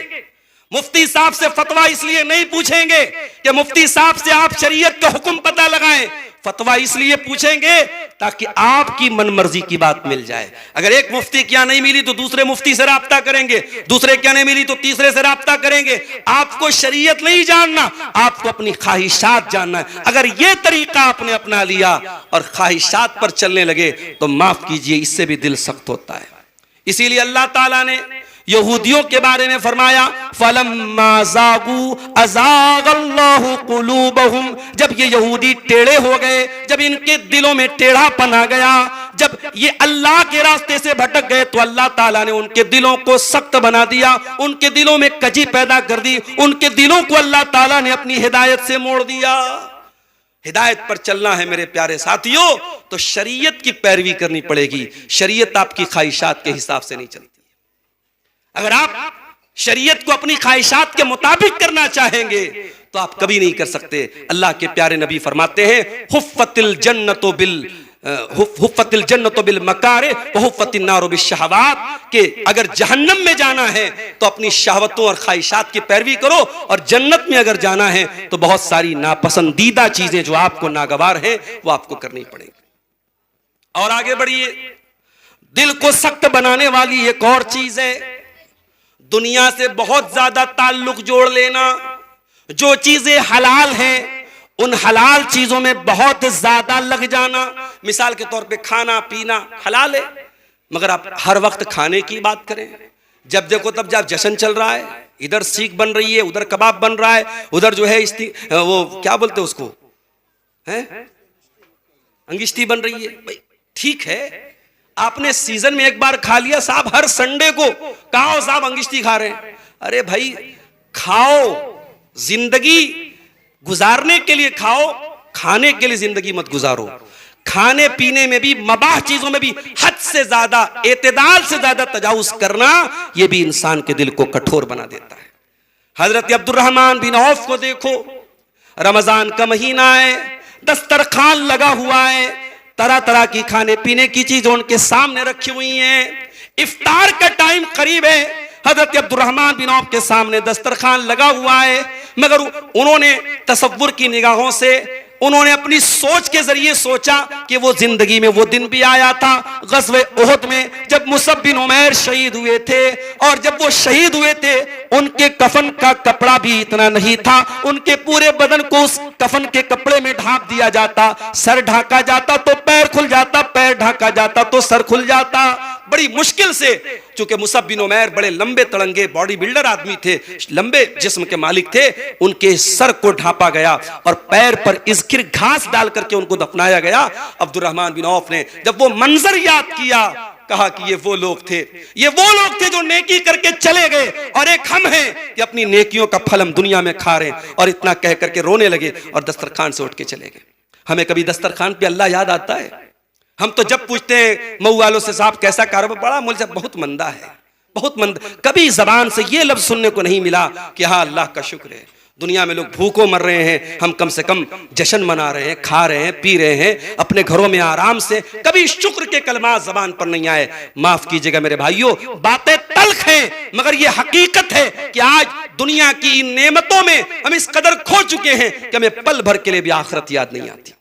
मुफ्ती साहब से फतवा इसलिए नहीं पूछेंगे कि मुफ्ती साहब से आप शरीयत का हुक्म पता लगाएं, फतवा इसलिए पूछेंगे ताकि आपकी मनमर्जी की बात मिल जाए। अगर एक मुफ्ती क्या नहीं मिली तो दूसरे मुफ्ती से राब्ता करेंगे, दूसरे क्या नहीं मिली तो तीसरे से राब्ता करेंगे। आपको शरीयत नहीं जानना, आपको अपनी ख्वाहिशात जानना है। अगर यह तरीका आपने अपना लिया और ख्वाहिशात पर चलने लगे तो माफ कीजिए, इससे भी दिल सख्त होता है। इसीलिए अल्लाह ताला ने यहूदियों के बारे में फरमाया, फलम्मा ज़ागू अज़ागल्लाहु क़ुलूबहुम, जब ये यहूदी टेढ़े हो गए, जब इनके दिलों में टेढ़ापन आ गया, जब ये अल्लाह के रास्ते से भटक गए, तो अल्लाह ताला ने उनके दिलों को सख्त बना दिया, उनके दिलों में कजी पैदा कर दी, उनके दिलों को अल्लाह ताला ने अपनी हिदायत से मोड़ दिया। हिदायत पर चलना है मेरे प्यारे साथियों तो शरीयत की पैरवी करनी पड़ेगी। शरीयत आपकी ख्वाहिशात के हिसाब से नहीं चलती। अगर आप शरीयत को अपनी ख्वाहिशात के मुताबिक करना चाहेंगे तो आप कभी नहीं कर सकते। अल्लाह के प्यारे नबी फरमाते हैं, हुफ़्फ़तिल जन्नतो बिल मकारे व हुफ़्फ़तिन नारो बिश्शहवात, कि अगर जहन्नम में जाना है तो अपनी शहवतों और ख्वाहिशात की पैरवी करो, और जन्नत में अगर जाना है तो बहुत सारी नापसंदीदा चीजें जो आपको नागवार हैं वो आपको करनी पड़ेगी। और आगे बढ़िए, दिल को सख्त बनाने वाली एक और चीज है, दुनिया से बहुत ज्यादा ताल्लुक जोड़ लेना। जो चीजें हलाल हैं उन हलाल चीजों में बहुत ज्यादा लग जाना। मिसाल के तौर पे खाना पीना हलाल है, मगर आप हर वक्त खाने की बात करें, जब देखो तब जब जश्न चल रहा है, इधर सीख बन रही है, उधर कबाब बन रहा है, उधर जो है वो क्या बोलते हैं उसको, है अंगिश्ती बन रही है। भाई ठीक है, आपने सीजन में एक बार खा लिया, साहब हर संडे को कहो साहब अंगिश्ती खा रहे हैं। अरे भाई खाओ, जिंदगी गुजारने के लिए खाओ, खाने के लिए जिंदगी मत गुजारो। खाने पीने में भी, मबाह चीजों में भी हद से ज्यादा, एतदाल से ज्यादा तजावुज करना, यह भी इंसान के दिल को कठोर बना देता है। हजरत अब्दुर्रहमान बिन औफ को देखो, रमजान का महीना है, दस्तरखान लगा हुआ है, तरह तरह की खाने पीने की चीजें उनके सामने रखी हुई हैं, इफ्तार का टाइम करीब है, हजरत अब्दुर्रहमान बिन औफ के सामने दस्तरखान लगा हुआ है, मगर उन्होंने तसव्वुर की निगाहों से, उन्होंने अपनी सोच के जरिए सोचा कि वो जिंदगी में वो दिन भी आया था ग़ज़वे उहद में, जब मुसअब बिन उमैर शहीद हुए थे, और जब वो शहीद हुए थे उनके कफन का कपड़ा भी इतना नहीं था, उनके पूरे बदन को उस कफन के कपड़े में ढांप दिया जाता, सर ढांका जाता तो पैर खुल जाता, पैर ढांका जाता तो सर खुल जाता। बड़ी मुश्किल से, चूंकि मुसअब बिन उमैर बड़े लंबे तड़ंगे बॉडी बिल्डर आदमी थे, लंबे जिस्म के मालिक थे, उनके सर को ढांपा गया और पैर पर इज़खिर घास डाल करके उनको दफनाया गया। अब्दुर्रहमान बिन औफ ने जब वो मंजर याद किया, कहा कि ये वो लोग थे, ये वो लोग थे जो नेकी करके चले गए, और एक हम हैं कि अपनी नेकियों का फल हम दुनिया में खा रहे हैं। और इतना कह करके रोने लगे और दस्तरखान से उठ के चले गए। हमें कभी दस्तरखान पे अल्लाह याद आता है? हम तो जब पूछते हैं मऊ वालों से, साहब कैसा कारोबार, बड़ा मुझे बहुत मंदा है, बहुत मंदा, कभी जबान से ये लफ्ज सुनने को नहीं मिला कि हाँ अल्लाह का शुक्र है। दुनिया में लोग भूखों मर रहे हैं, हम कम से कम जश्न मना रहे हैं, खा रहे हैं, पी रहे हैं अपने घरों में आराम से। कभी शुक्र के कलमात जबान पर नहीं आए। माफ कीजिएगा मेरे भाइयों, बातें तल्ख हैं, मगर ये हकीकत है कि आज दुनिया की इन नेमतों में हम इस कदर खो चुके हैं कि हमें पल भर के लिए भी आखिरत याद नहीं आती।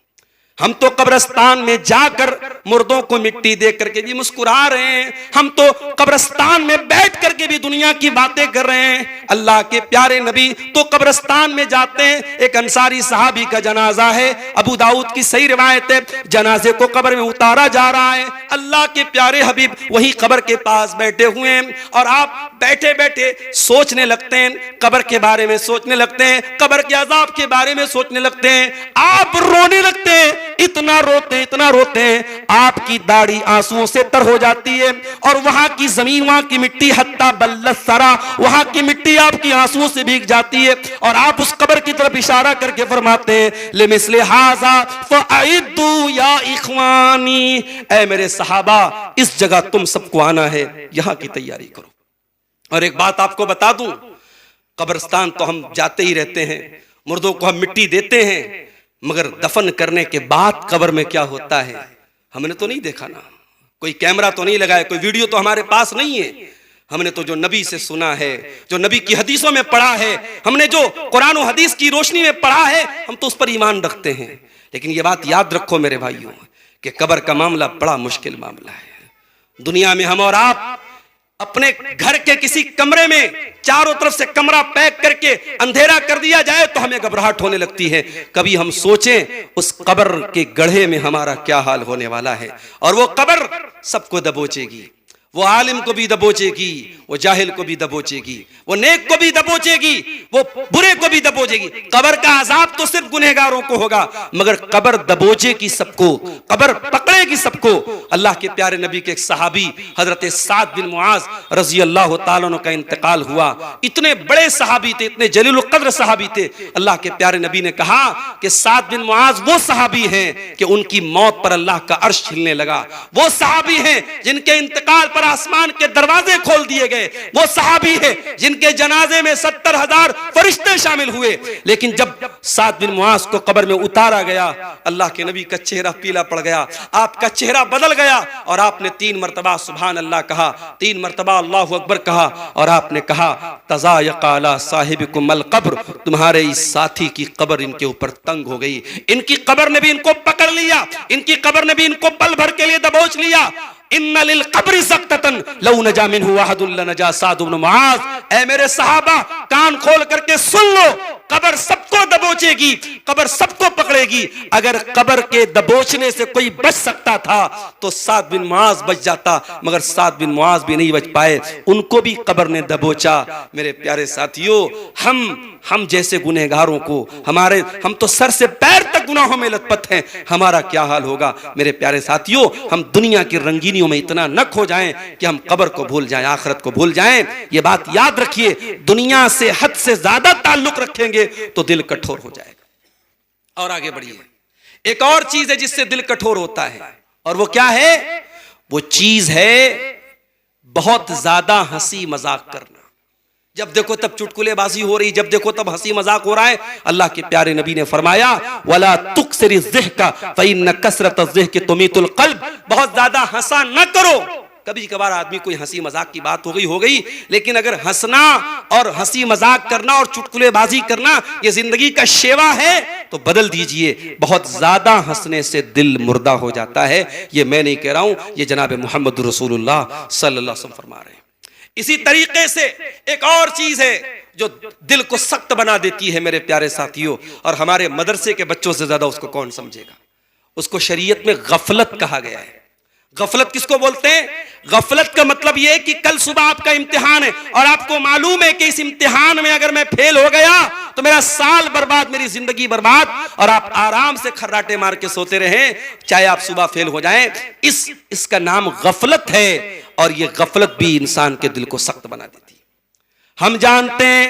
हम तो कब्रिस्तान में जाकर मुर्दों को मिट्टी दे करके भी मुस्कुरा रहे हैं, हम तो कब्रिस्तान में बैठ करके भी दुनिया की बातें कर रहे हैं। अल्लाह के प्यारे नबी तो कब्रिस्तान में जाते हैं। एक अंसारी सहाबी का जनाजा है, अबू दाऊद की सही रिवायत है, जनाजे को कब्र में उतारा जा रहा है। अल्लाह के प्यारे हबीब वही कब्र के पास बैठे हुए हैं और आप बैठे बैठे सोचने लगते हैं, कब्र के बारे में सोचने लगते हैं, कब्र के अजाब के बारे में सोचने लगते हैं, आप रोने लगते हैं। इतना रोते हैं, आपकी दाढ़ी आंसुओं से तर हो जाती है और वहां की जमीन, वहां की मिट्टी, हत्ता बल्लत सरा, वहां की मिट्टी आपकी आंसुओं से भीग जाती है और आप उस कब्र की तरफ इशारा करके फरमाते हैं, लिमिस्ले हाजा फअइदू या इख्वानी, ऐ मेरे सहाबा इस जगह तुम सबको आना है, यहां की तैयारी करो। और एक बात आपको बता दूं, कब्रिस्तान तो हम जाते ही रहते हैं, मुर्दों को हम मिट्टी देते हैं, मगर दफन करने के बाद कब्र में क्या होता है हमने तो नहीं देखा ना। कोई कैमरा तो नहीं लगाया, कोई वीडियो तो हमारे पास नहीं है। हमने तो जो नबी से सुना है, जो नबी की हदीसों में पढ़ा है, हमने जो कुरान और हदीस की रोशनी में पढ़ा है, हम तो उस पर ईमान रखते हैं। लेकिन ये बात याद रखो मेरे भाइयों कि कब्र का मामला बड़ा मुश्किल मामला है। दुनिया में हम और आप अपने घर के किसी कमरे में चारों तरफ से कमरा पैक करके अंधेरा कर दिया जाए तो हमें घबराहट होने लगती है। कभी हम सोचें उस कब्र के गड्ढे में हमारा क्या हाल होने वाला है। और वो कब्र सबको दबोचेगी, वो आलिम को भी दबोचेगी, वो जाहिल को भी दबोचेगी, वो नेक को भी दबोचेगी, वो बुरे को भी दबोचेगी। कब्र का अजाब तो सिर्फ गुनहगारों को होगा, मगर कब्र दबोचेगी सबको, कब्र पकड़ेगी सबको। अल्लाह के प्यारे नबी के एक सहाबी हजरत साद बिन मुआज रजी अल्लाह तआला अन्हु का इंतकाल हुआ। इतने बड़े सहाबी थे, इतने जलील कद्र सहाबी थे। अल्लाह के प्यारे नबी ने कहा कि साद बिन मुआज वो सहाबी हैं कि उनकी मौत पर अल्लाह का अर्श हिलने लगा। वो सहाबी हैं जिनके इंतकाल पर आसमान के दरवाजे खोल दिए गए। वो सहाबी है जिनके जनाजे में 70,000 फरिश्ते शामिल हुए। लेकिन जब साद बिन मुआज को कब्र में उतारा गया, अल्लाह के नबी का चेहरा पीला पड़ गया, आपका चेहरा बदल गया और आपने 3 मरतबा सुभान अल्लाह कहा, 3 मरतबा अल्लाहु अकबर कहा और आपने कहा तज़ायक़ा अला साहिबिकुम अल क़ब्र, तुम्हारे इस साथी की कब्र इनके ऊपर तंग हो गई। इनकी कब्र ने भी इनको पकड़ लिया, इनकी कब्र ने भी इनको पल भर के लिए दबोच लिया। इन्ना लिल क़ब्रि ज़क़तन लौ नजा मिन्हु अहदुन लनजा साद बिन मुआज। ऐ मेरे सहाबा कान खोल करके सुन लो, कब्र सबको दबोचेगी, कब्र सबको पकड़ेगी। अगर कब्र के दबोचने से कोई बच सकता था तो साद बिन मुआज बच जाता, मगर साद बिन मुआज भी नहीं बच पाए, उनको भी कब्र ने दबोचा। मेरे प्यारे साथियों, हम जैसे गुनहगारों को हम तो सर से पैर तक गुनाहों में लथपथ हैं, हमारा क्या हाल होगा। मेरे प्यारे साथियों, हम दुनिया की रंगीनियों में इतना न खो जाएं कि हम कब्र को भूल जाएं, आखिरत को भूल जाएं। ये बात याद रखिए, दुनिया से हद से ज्यादा ताल्लुक रखेंगे तो दिल कठोर हो जाएगा। और आगे बढ़िए, एक और चीज है जिससे दिल कठोर होता है, और वो क्या है? वो चीज है बहुत ज्यादा हंसी मजाक करना। जब देखो तब चुटकुलेबाजी हो रही, जब देखो तब हंसी मजाक हो रहा है। अल्लाह के प्यारे नबी ने फरमाया वला तुक्सिरि ज़िहका फ़इन्न कसरत ज़िहक तुमीतुल क़ल्ब, बहुत ज्यादा हंसा न करो। कभी कभार आदमी कोई हंसी मजाक की बात हो गई, लेकिन अगर हंसना और हंसी मजाक करना और चुटकुलेबाजी करना ये जिंदगी का शेवा है तो बदल दीजिए। बहुत ज्यादा हंसने से दिल मुर्दा हो जाता है। ये मैं नहीं कह रहा हूं, ये जनाब मोहम्मद रसूलुल्लाह सल्लल्लाहु अलैहि वसल्लम फरमा रहे हैं। इसी तरीके से एक और चीज है जो दिल को सख्त बना देती है मेरे प्यारे साथियों, और हमारे मदरसे के बच्चों से ज्यादा उसको कौन समझेगा। उसको शरीयत में गफलत कहा गया है। गफलत किसको बोलते हैं? गफलत का मतलब यह है कि कल सुबह आपका इम्तिहान है और आपको मालूम है कि इस इम्तिहान में अगर मैं फेल हो गया तो मेरा साल बर्बाद, मेरी जिंदगी बर्बाद, और आप आराम से खर्राटे मार के सोते रहें चाहे आप सुबह फेल हो जाएं। इसका नाम गफलत है, और यह गफलत भी इंसान के दिल को सख्त बना देती है। हम जानते हैं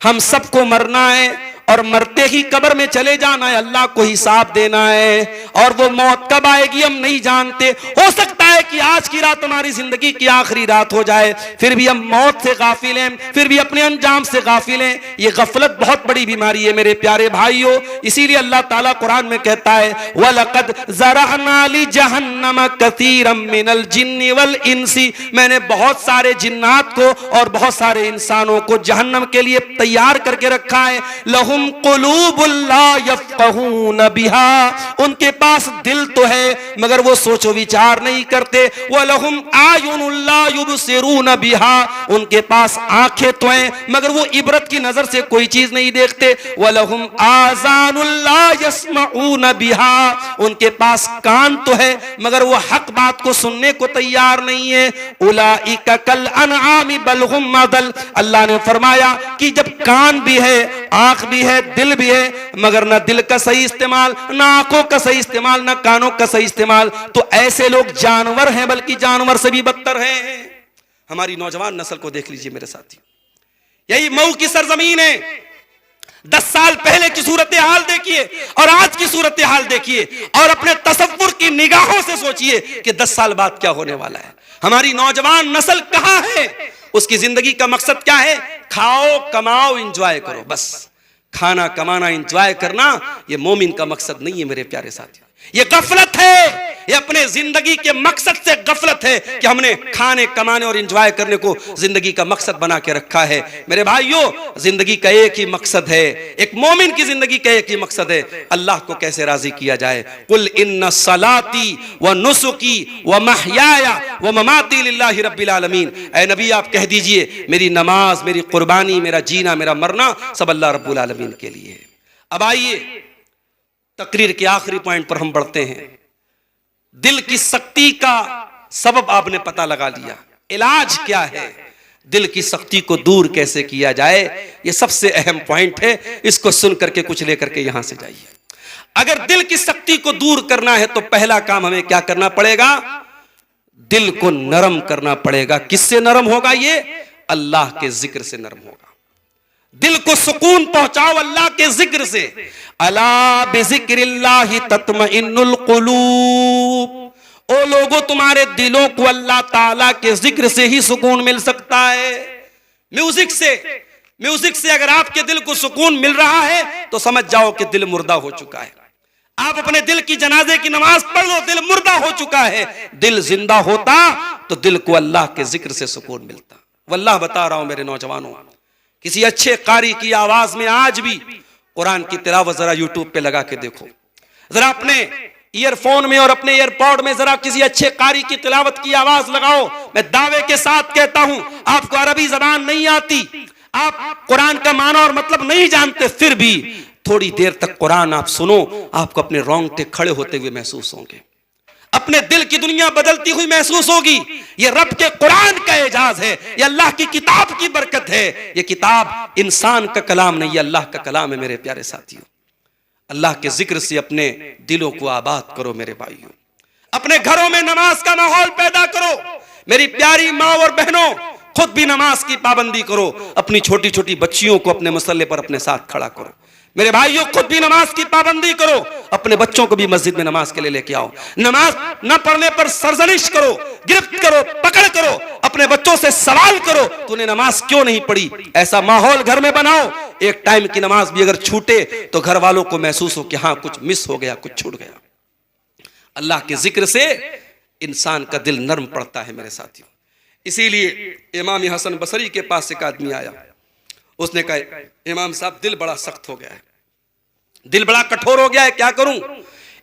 हम सबको मरना है और मरते ही कब्र में चले जाना है, अल्लाह को हिसाब देना है, और वो मौत कब आएगी हम नहीं जानते। हो सकता है कि आज की रात हमारी जिंदगी की आखिरी रात हो जाए, फिर भी हम मौत से गाफिल हैं, फिर भी अपने अंजाम से गाफिल हैं। ये गफलत बहुत बड़ी बीमारी है मेरे प्यारे भाइयों। इसीलिए अल्लाह ताला कुरान में कहता है वलक़द ज़रअना ली जहन्नम कसीरम मिनल जिन्नि वल इंसी, मैंने बहुत सारे जिन्नात को और बहुत सारे इंसानों को जहन्नम के लिए तैयार करके रखा है। लहुम लहुम कुलूबुल ला यफ़क़हून बिहा, उनके पास दिल तो है मगर वो सोचो विचार नहीं करते। व लहुम आयुनुल ला युबसिरून बिहा, उनके पास आंखें तो हैं मगर वो इबरत की नजर से कोई चीज नहीं देखते। व लहुम आज़ानुल ला यस्मऊन बिहा, उनके पास कान तो है मगर वो हक बात को सुनने को तैयार नहीं है। उलाइका कल अनआमी बल हुम अदल, अल्लाह ने फरमाया कि जब कान भी है, आंख भी है, दिल भी है मगर ना दिल का सही इस्तेमाल, ना आंखों का सही इस्तेमाल, ना कानों का सही इस्तेमाल, तो ऐसे लोग जानवर हैं, बल्कि जानवर से भी बदतर हैं। हमारी नौजवान नस्ल को देख लीजिए मेरे साथी, यही मऊ की सरजमीन है। 10 साल पहले की सूरत हाल देखिए और आज की सूरत हाल देखिए और अपने तसव्वुर की निगाहों से सोचिए कि 10 साल बाद क्या होने वाला है। हमारी नौजवान नस्ल कहां है? उसकी जिंदगी का मकसद क्या है? खाओ, कमाओ, एंजॉय करो, बस। खाना, कमाना, एंजॉय करना ये मोमिन का मकसद नहीं है मेरे प्यारे साथियों। ये गफलत है, ये अपने जिंदगी के मकसद से गफलत है कि हमने खाने, कमाने और एंजॉय करने को जिंदगी का मकसद बना के रखा है। मेरे भाइयों, जिंदगी का एक ही मकसद है, एक मोमिन की जिंदगी का एक ही मकसद है, अल्लाह को कैसे राजी किया जाए। कुल इन्ना सलाती व नुसुकी व महयाया व ममाती लिल्लाहि रब्बिल आलमीन, ऐ नबी आप कह दीजिए मेरी नमाज, मेरी कुर्बानी, मेरा जीना, मेरा मरना सब अल्लाह रब्बुल आलमीन के लिए है। अब आइए तकरीर के आखिरी पॉइंट पर हम बढ़ते हैं। दिल की सख्ती का सबब आपने पता लगा लिया, इलाज क्या है, दिल की सख्ती को दूर कैसे किया जाए, यह सबसे अहम पॉइंट है। इसको सुन करके कुछ लेकर के यहां से जाइए। अगर दिल की सख्ती को दूर करना है तो पहला काम हमें क्या करना पड़ेगा? दिल को नरम करना पड़ेगा। किससे नरम होगा ये? अल्लाह के जिक्र से नरम होगा। दिल को सुकून पहुंचाओ अल्लाह के जिक्र से। अला बिज़िक्रिल्लाहि तत्मइन्नुल कुलूब, ओ लोगों तुम्हारे दिलों को अल्लाह ताला के जिक्र से ही सुकून मिल सकता है। म्यूजिक से अगर आपके दिल को सुकून मिल रहा है तो समझ जाओ कि दिल मुर्दा हो चुका है। आप अपने दिल की जनाजे की नमाज पढ़ लो, दिल मुर्दा हो चुका है। दिल जिंदा होता तो दिल को अल्लाह के जिक्र से सुकून मिलता। वल्लाह बता रहा हूं मेरे नौजवानों, किसी अच्छे कारी की आवाज में आज भी कुरान की तिलावत जरा यूट्यूब पे लगा के देखो, जरा अपने ईयरफोन में और अपने ईयरपॉड में जरा किसी अच्छे कारी की तिलावत की आवाज लगाओ। मैं दावे के साथ कहता हूं, आपको अरबी जबान नहीं आती, आप कुरान का माना और मतलब नहीं जानते, फिर भी थोड़ी देर तक कुरान आप सुनो, आपको अपने रोंगटे खड़े होते हुए महसूस होंगे, अपने दिल की दुनिया बदलती हुई महसूस होगी। ये रब के कुरान का एजाज है, ये अल्लाह की किताब की बरकत है। ये किताब इंसान का कलाम नहीं, ये अल्लाह का कलाम है। मेरे प्यारे साथियों, अल्लाह के जिक्र से अपने दिलों को आबाद करो। मेरे भाइयों, अपने घरों में नमाज का माहौल पैदा करो। मेरी प्यारी माँ और बहनों, खुद भी नमाज की पाबंदी करो। अपनी छोटी छोटी बच्चियों को अपने मसल्ले पर अपने साथ खड़ा करो। मेरे भाइयों, खुद भी नमाज की पाबंदी करो, अपने बच्चों को भी मस्जिद में नमाज के लिए लेके आओ। नमाज न पढ़ने पर सरजनिश करो, गिरफ्त करो, पकड़ करो, अपने बच्चों से सवाल करो तूने नमाज क्यों नहीं पढ़ी। ऐसा माहौल घर में बनाओ, एक टाइम की नमाज भी अगर छूटे तो घर वालों को महसूस हो कि हाँ कुछ मिस हो गया, कुछ छूट गया। अल्लाह के जिक्र से इंसान का दिल नर्म पड़ता है मेरे साथियों। इसीलिए इमाम हसन बसरी के पास एक आदमी आया, उसने कहा इमाम साहब दिल बड़ा सख्त हो गया है, दिल बड़ा कठोर हो गया है, क्या करूं?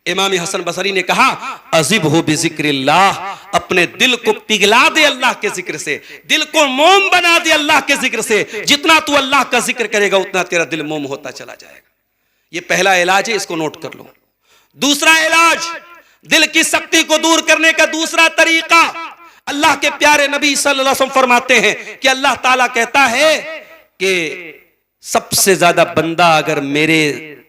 इमाम हसन बसरी ने कहा अजीब हो बिज़िक्रिल्लाह, अपने दिल को पिघला दे अल्लाह के जिक्र से, दिल को मोम बना दे अल्लाह के जिक्र से। जितना तू अल्लाह का जिक्र करेगा उतना तेरा दिल मोम होता चला जाएगा। ये पहला इलाज है, इसको नोट कर लो। दूसरा इलाज, दिल की सख्ती को दूर करने का दूसरा तरीका, अल्लाह के प्यारे नबी सल्लल्लाहु अलैहि वसल्लम फरमाते हैं कि अल्लाह ताला कहता है कि सबसे ज्यादा बंदा अगर मेरे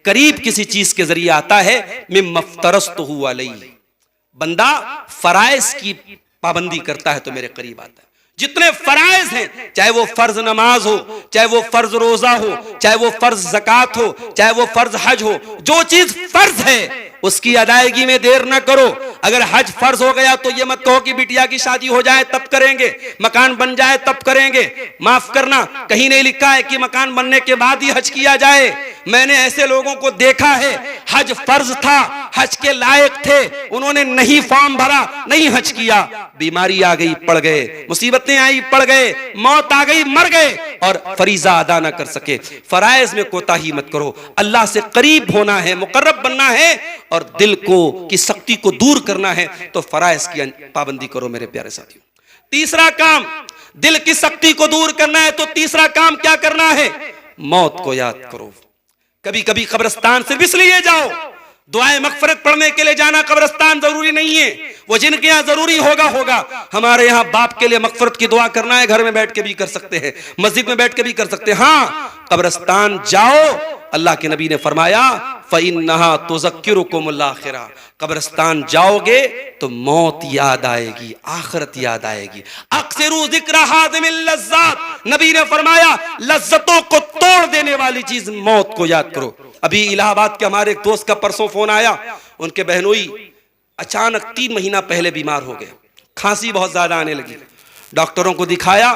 करीब किसी चीज के जरिए आता है, मैं मफ्तरस्तहु अलैहि, बंदा फराइज की पाबंदी करता है तो मेरे करीब आता है। जितने फराइज हैं, चाहे वो फर्ज नमाज हो, चाहे वो फर्ज रोजा हो, चाहे वो फर्ज ज़कात हो, चाहे वो फर्ज हज हो, जो चीज फर्ज है उसकी अदायगी में देर न करो। अगर हज फर्ज हो गया तो ये मत कहो कि बिटिया की शादी हो जाए तब करेंगे, मकान बन जाए तब करेंगे। माफ करना, कहीं नहीं लिखा है कि मकान बनने के बाद ही हज किया जाए। मैंने ऐसे लोगों को देखा है, हज फर्ज था, हज के लायक थे, उन्होंने नहीं फॉर्म भरा, नहीं हज किया, बीमारी आ गई पड़ गए, मुसीबतें आई पड़ गए, मौत आ गई मर गए और फरीजा अदा ना कर सके। फराइज में कोताही मत करो। अल्लाह से करीब होना है, मुकर्रब बनना है और दिल को की सख्ती को दूर करना है तो फराइज की पाबंदी करो मेरे प्यारे साथियों। तीसरा काम, दिल की सख्ती को दूर करना है तो तीसरा काम क्या करना है? मौत को याद करो। कभी कभी कब्रिस्तान सिर्फ इसलिए जाओ, दुआए मगफरत पढ़ने के लिए जाना कब्रिस्तान जरूरी नहीं है, वो जिनके यहाँ जरूरी होगा। हमारे यहाँ बाप के लिए मगफरत की दुआ करना है, घर में बैठ के भी कर सकते हैं, मस्जिद में बैठ के भी कर सकते हैं। हाँ, कब्रिस्तान जाओ, अल्लाह के नबी ने फरमाया फ़इन्नहा तुज़क्किरुकुमुल आखिरा, कब्रिस्तान जाओगे तो मौत याद आएगी, आखिरत याद आएगी। अक्सरू ज़िक्र हादिमिल लज़्ज़ात, नबी ने फरमाया लज्जतों को तोड़ देने वाली चीज मौत को याद करो। अभी इलाहाबाद के हमारे एक दोस्त का परसों फोन आया, उनके बहनोई अचानक 3 महीना पहले बीमार हो गए, खांसी बहुत ज्यादा आने लगी, डॉक्टरों को दिखाया,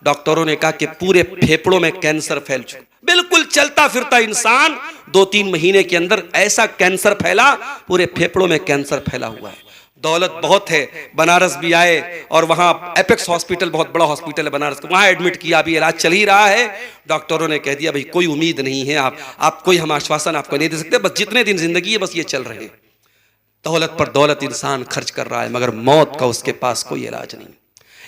डॉक्टरों ने कहा कि पूरे फेफड़ों में कैंसर फैल चुका। बिल्कुल चलता फिरता इंसान 2-3 महीने के अंदर ऐसा कैंसर फैला, पूरे फेफड़ों में कैंसर फैला हुआ है। दौलत बहुत है, बनारस भी आए और वहाँ एपेक्स हॉस्पिटल बहुत बड़ा हॉस्पिटल है बनारस का, वहाँ एडमिट किया, अभी इलाज चल ही रहा है। डॉक्टरों ने कह दिया भाई कोई उम्मीद नहीं है, आप कोई हम आश्वासन आपको नहीं दे सकते, बस जितने दिन जिंदगी है बस ये चल रहे हैं। दौलत पर दौलत इंसान खर्च कर रहा है मगर मौत का उसके पास कोई इलाज नहीं।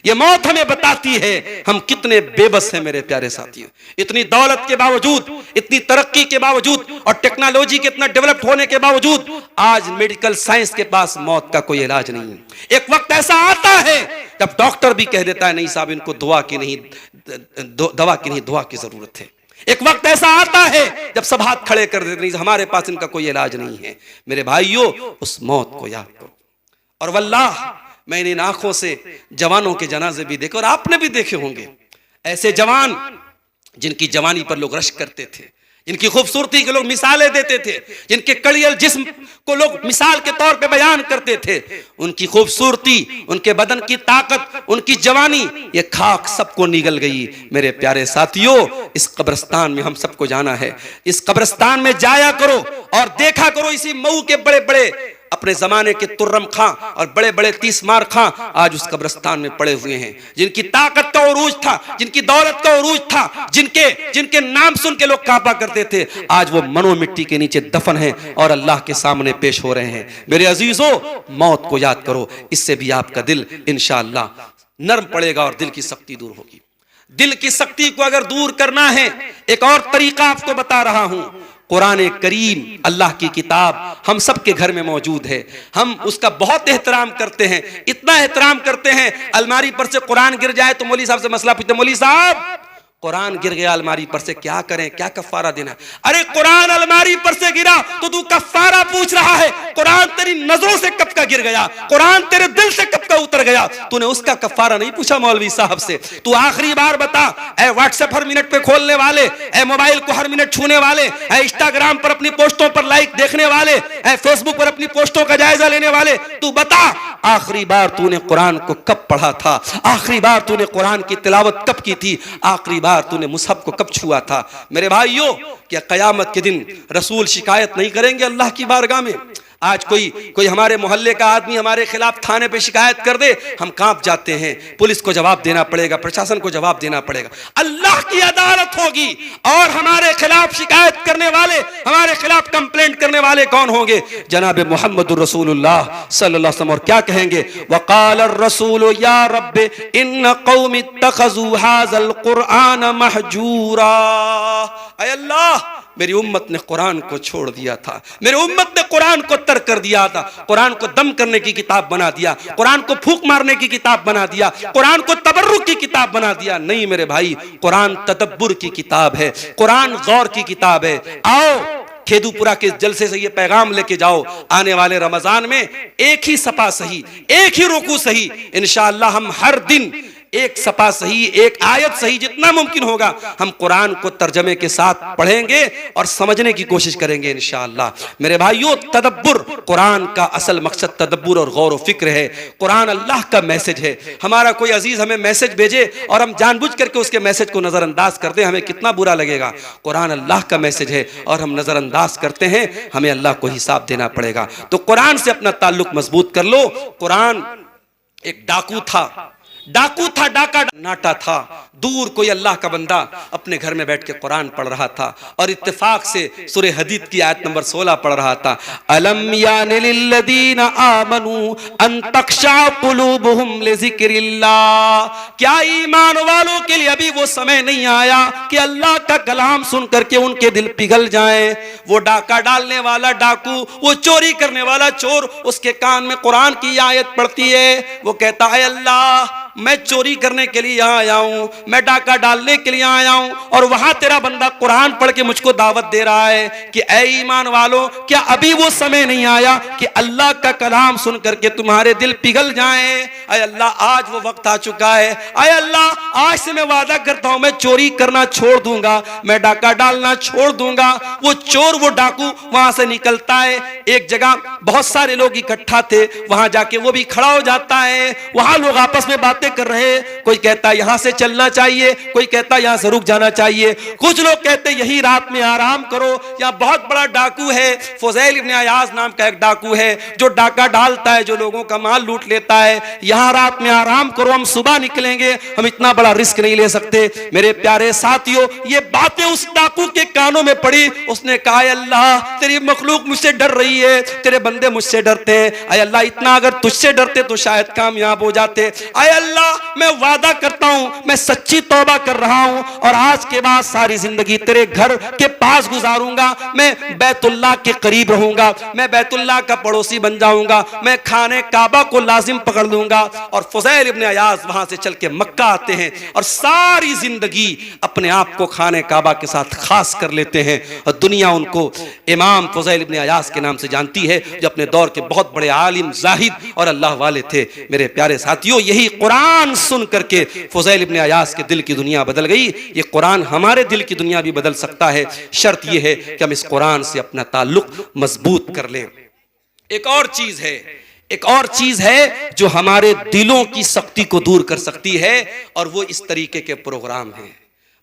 ये मौत हमें बताती है हम कितने बेबस हैं मेरे प्यारे साथियों। इतनी दौलत के बावजूद, इतनी तरक्की के बावजूद और टेक्नोलॉजी के इतना डेवलप्ड होने के बावजूद आज मेडिकल साइंस के पास मौत का कोई इलाज नहीं है। एक वक्त ऐसा आता है जब डॉक्टर भी कह देता है नहीं साहब, इनको दवा की नहीं दुआ की जरूरत है। एक वक्त ऐसा आता है जब सब हाथ खड़े कर देते, नहीं हमारे पास इनका कोई इलाज नहीं है। मेरे भाइयों, उस मौत को याद करो। और वल्लाह मैंने इन आंखों से जवानों के जनाजे भी देखे और आपने भी देखे होंगे, ऐसे जवान जिनकी जवानी पर लोग रश्क करते थे, जिनकी खूबसूरती के लोग मिसालें देते थे, जिनके कड़ियल जिस्म को लोग मिसाल के तौर पे बयान करते थे। उनकी खूबसूरती, उनके बदन की ताकत, उनकी जवानी, ये खाक सबको निगल गई। मेरे प्यारे साथियों, इस कब्रिस्तान में हम सबको जाना है। इस कब्रिस्तान में जाया करो और देखा करो इसी मऊ के बड़े बड़े अपने जमाने के तुर्रम खां और बड़े बड़े तीसमार खां आज उस कब्रिस्तान में पड़े हुए हैं। जिनकी ताकत का उरूज था, जिनकी दौलत का उरूज था, जिनके नाम सुन के लोग कांपा करते थे, आज वो मनो मिट्टी के नीचे दफन हैं और अल्लाह के सामने पेश हो रहे हैं। मेरे अजीजों, मौत को याद करो, इससे भी आपका दिल इंशाअल्लाह नर्म पड़ेगा और दिल की सख्ती दूर होगी। दिल की सख्ती को अगर दूर करना है, एक और तरीका आपको बता रहा हूं। कुरान करीम अल्लाह की किताब हम सबके घर में मौजूद है, हम उसका बहुत एहतराम करते हैं, इतना एहतराम करते हैं अलमारी पर से कुरान गिर जाए तो मौली साहब से मसला पूछते, मौली साहब कुरान गिर गया अलमारी पर से, क्या करें, क्या कफ्फारा देना? अरे कुरान अलमारी पर से गिरा तो तू कफ्फारा पूछ रहा है? कुरान तेरी नजरों से कब का गिर गया, कुरान तेरे दिल से कब का उतर गया, तूने उसका कफ्फारा नहीं पूछा मौलवी साहब से। तू आखिरी बार बता, ए व्हाट्सएप हर मिनट पे खोलने वाले, ए मोबाइल को हर मिनट छूने वाले, ए इंस्टाग्राम पर अपनी पोस्टों पर लाइक देखने वाले, ए फेसबुक पर अपनी पोस्टों का जायजा लेने वाले, तू बता आखिरी बार तूने कुरान को कब पढ़ा था, आखिरी बार तूने कुरान की तिलावत कब की थी, आखिरी बार तूने मुसहफ को कब छुआ था? मेरे भाइयों, क्या कयामत के दिन रसूल शिकायत नहीं करेंगे अल्लाह की बारगाह में? आज कोई हमारे मोहल्ले का आदमी हमारे खिलाफ थाने पे शिकायत कर दे, हम कांप जाते हैं, पुलिस को जवाब देना पड़ेगा, प्रशासन को जवाब देना पड़ेगा। अल्लाह की अदालत होगी और हमारे खिलाफ शिकायत करने वाले, हमारे खिलाफ कंप्लेंट करने वाले कौन होंगे? जनाब मोहम्मद रसूलुल्लाह सल्लल्लाहु अलैहि वसल्लम। और क्या कहेंगे? वक़ाल रसूल या रब्बे इन कौमी इत्तखज़ू हाज़ल कुरआन महजूरा। ऐ अल्लाह, मेरी उम्मत ने कुरान को छोड़ दिया था, मेरी उम्मत ने कुरान को तर्क कर दिया था, कुरान को दम करने की किताब बना दिया, कुरान को फूंक मारने की किताब बना दिया, कुरान को तबर्रुक की किताब बना दिया। नहीं मेरे भाई, कुरान तदब्बुर की किताब है, कुरान गौर की किताब है। आओ खेदूपुरा के जलसे से ये पैगाम लेके जाओ, आने वाले रमजान में एक ही सफा सही, एक ही रुकू सही, इंशाअल्लाह हम हर दिन एक सपा सही, एक आयत सही, जितना मुमकिन होगा हम कुरान को तर्जमे के साथ पढ़ेंगे और समझने की कोशिश करेंगे इंशाअल्लाह। मेरे भाइयों, तदब्बुर, कुरान का असल मकसद तदब्बुर और गौर व फिक्र है। कुरान अल्लाह का मैसेज है। हमारा कोई अजीज हमें मैसेज भेजे और हम जानबूझ करके उसके मैसेज को नजरअंदाज कर दें, हमें कितना बुरा लगेगा। कुरान अल्लाह का मैसेज है और हम नजरअंदाज करते हैं, हमें अल्लाह को हिसाब देना पड़ेगा। तो कुरान से अपना ताल्लुक मजबूत कर लो। कुरान एक डाकू था, डाका नाटा था। दूर कोई अल्लाह का बंदा अपने घर में बैठ के कुरान पढ़ रहा था और इत्तेफाक से सूरह हदीद की आयत नंबर 16 पढ़ रहा था। अलम यानि लिल्लदीना आमनू अन तख्शा कुलूबुहुम लिज़िक्रिल्लाह, क्या ईमान वालों के लिए अभी वो समय नहीं आया कि अल्लाह का कलाम सुन करके उनके दिल पिघल जाए। वो डाका डालने वाला डाकू, वो चोरी करने वाला चोर, उसके कान में कुरान की आयत पड़ती है, वो कहता है अल्लाह मैं चोरी करने के लिए यहाँ आया हूँ, मैं डाका डालने के लिए आया हूँ, और वहां तेरा बंदा कुरान पढ़ के मुझको दावत दे रहा है कि ऐ ईमान वालों, क्या अभी वो समय नहीं आया कि अल्लाह का कलाम सुन करके तुम्हारे दिल पिघल जाएं। ऐ अल्लाह, आज वो वक्त आ चुका है। ऐ अल्लाह, आज से मैं वादा करता हूं मैं चोरी करना छोड़ दूंगा, मैं डाका डालना छोड़ दूंगा। वो चोर, वो डाकू वहां से निकलता है। एक जगह बहुत सारे लोग इकट्ठा थे, वहां जाके वो भी खड़ा हो जाता है। वहां लोग आपस में बातें कर रहे हैं, कोई कहता यहां से चलना चाहिए, कोई कहता यहां से रुक जाना चाहिए, कुछ लोग कहते यही रात में आराम करो। यहां बहुत बड़ा डाकू है, फुज़ैल इब्न अयाज़ नाम का एक डाकू है जो डाका डालता है, जो लोगों का माल लूट लेता है। यहां रात में आराम करो, हम सुबह निकलेंगे, हम इतना बड़ा रिस्क नहीं ले सकते। मेरे प्यारे साथियों, ये बातें उस डाकू के कानों में पड़ी। उसने कहा अल्लाह, तेरी मखलूक मुझसे डर रही है, तेरे बंदे मुझसे डरते हैं। ऐ अल्लाह, इतना अगर तुझसे डरते तो शायद कामयाब हो जाते। ऐ अल्लाह, मैं वादा करता हूं, मैं सच्ची तौबा कर रहा हूं और आज के बाद सारी जिंदगी तेरे घर के पास गुजारूंगा, मैं बैतुल्लाह के करीब रहूंगा, मैं बैतुल्लाह का पड़ोसी बन जाऊंगा, मैं खाने काबा को लाजिम पकड़ लूंगा। और फुज़ैल इब्न अयाज़ वहां से चल के मक्का आते हैं और सारी जिंदगी अपने आप को खाने काबा के साथ खास कर लेते हैं और दुनिया उनको इमाम फुज़ैल इब्न अयाज़ के नाम से जानती है, जो अपने दौर के बहुत बड़े आलिम, जाहिद और अल्लाह वाले थे। मेरे प्यारे साथियों, यही कुरान सुन करके फुज़ैल इब्न अयाज़ के दिल की दुनिया बदल गई। ये कुरान हमारे दिल की दुनिया भी बदल सकता है, शर्त यह है कि हम इस कुरान से अपना ताल्लुक मजबूत कर लें। एक और चीज है जो हमारे दिलों की सख्ती को दूर कर सकती है, और वो इस तरीके के प्रोग्राम हैं।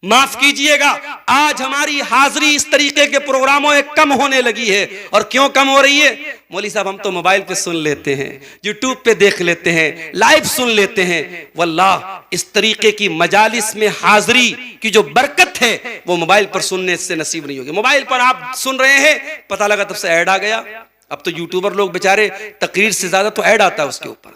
माफ कीजिएगा, आज हमारी हाजिरी इस तरीके के प्रोग्रामों में कम होने लगी है। और क्यों कम हो रही है? मौलवी साहब, हम तो मोबाइल पे सुन लेते हैं, यूट्यूब पे देख लेते हैं, लाइव सुन लेते हैं। वल्लाह, इस तरीके की मजालिस में हाजिरी की जो बरकत है वो मोबाइल पर सुनने से नसीब नहीं होगी। मोबाइल पर आप सुन रहे हैं, पता लगा तब से ऐड आ गया। अब तो यूट्यूबर लोग बेचारे तकरीर से ज्यादा तो ऐड आता है उसके ऊपर।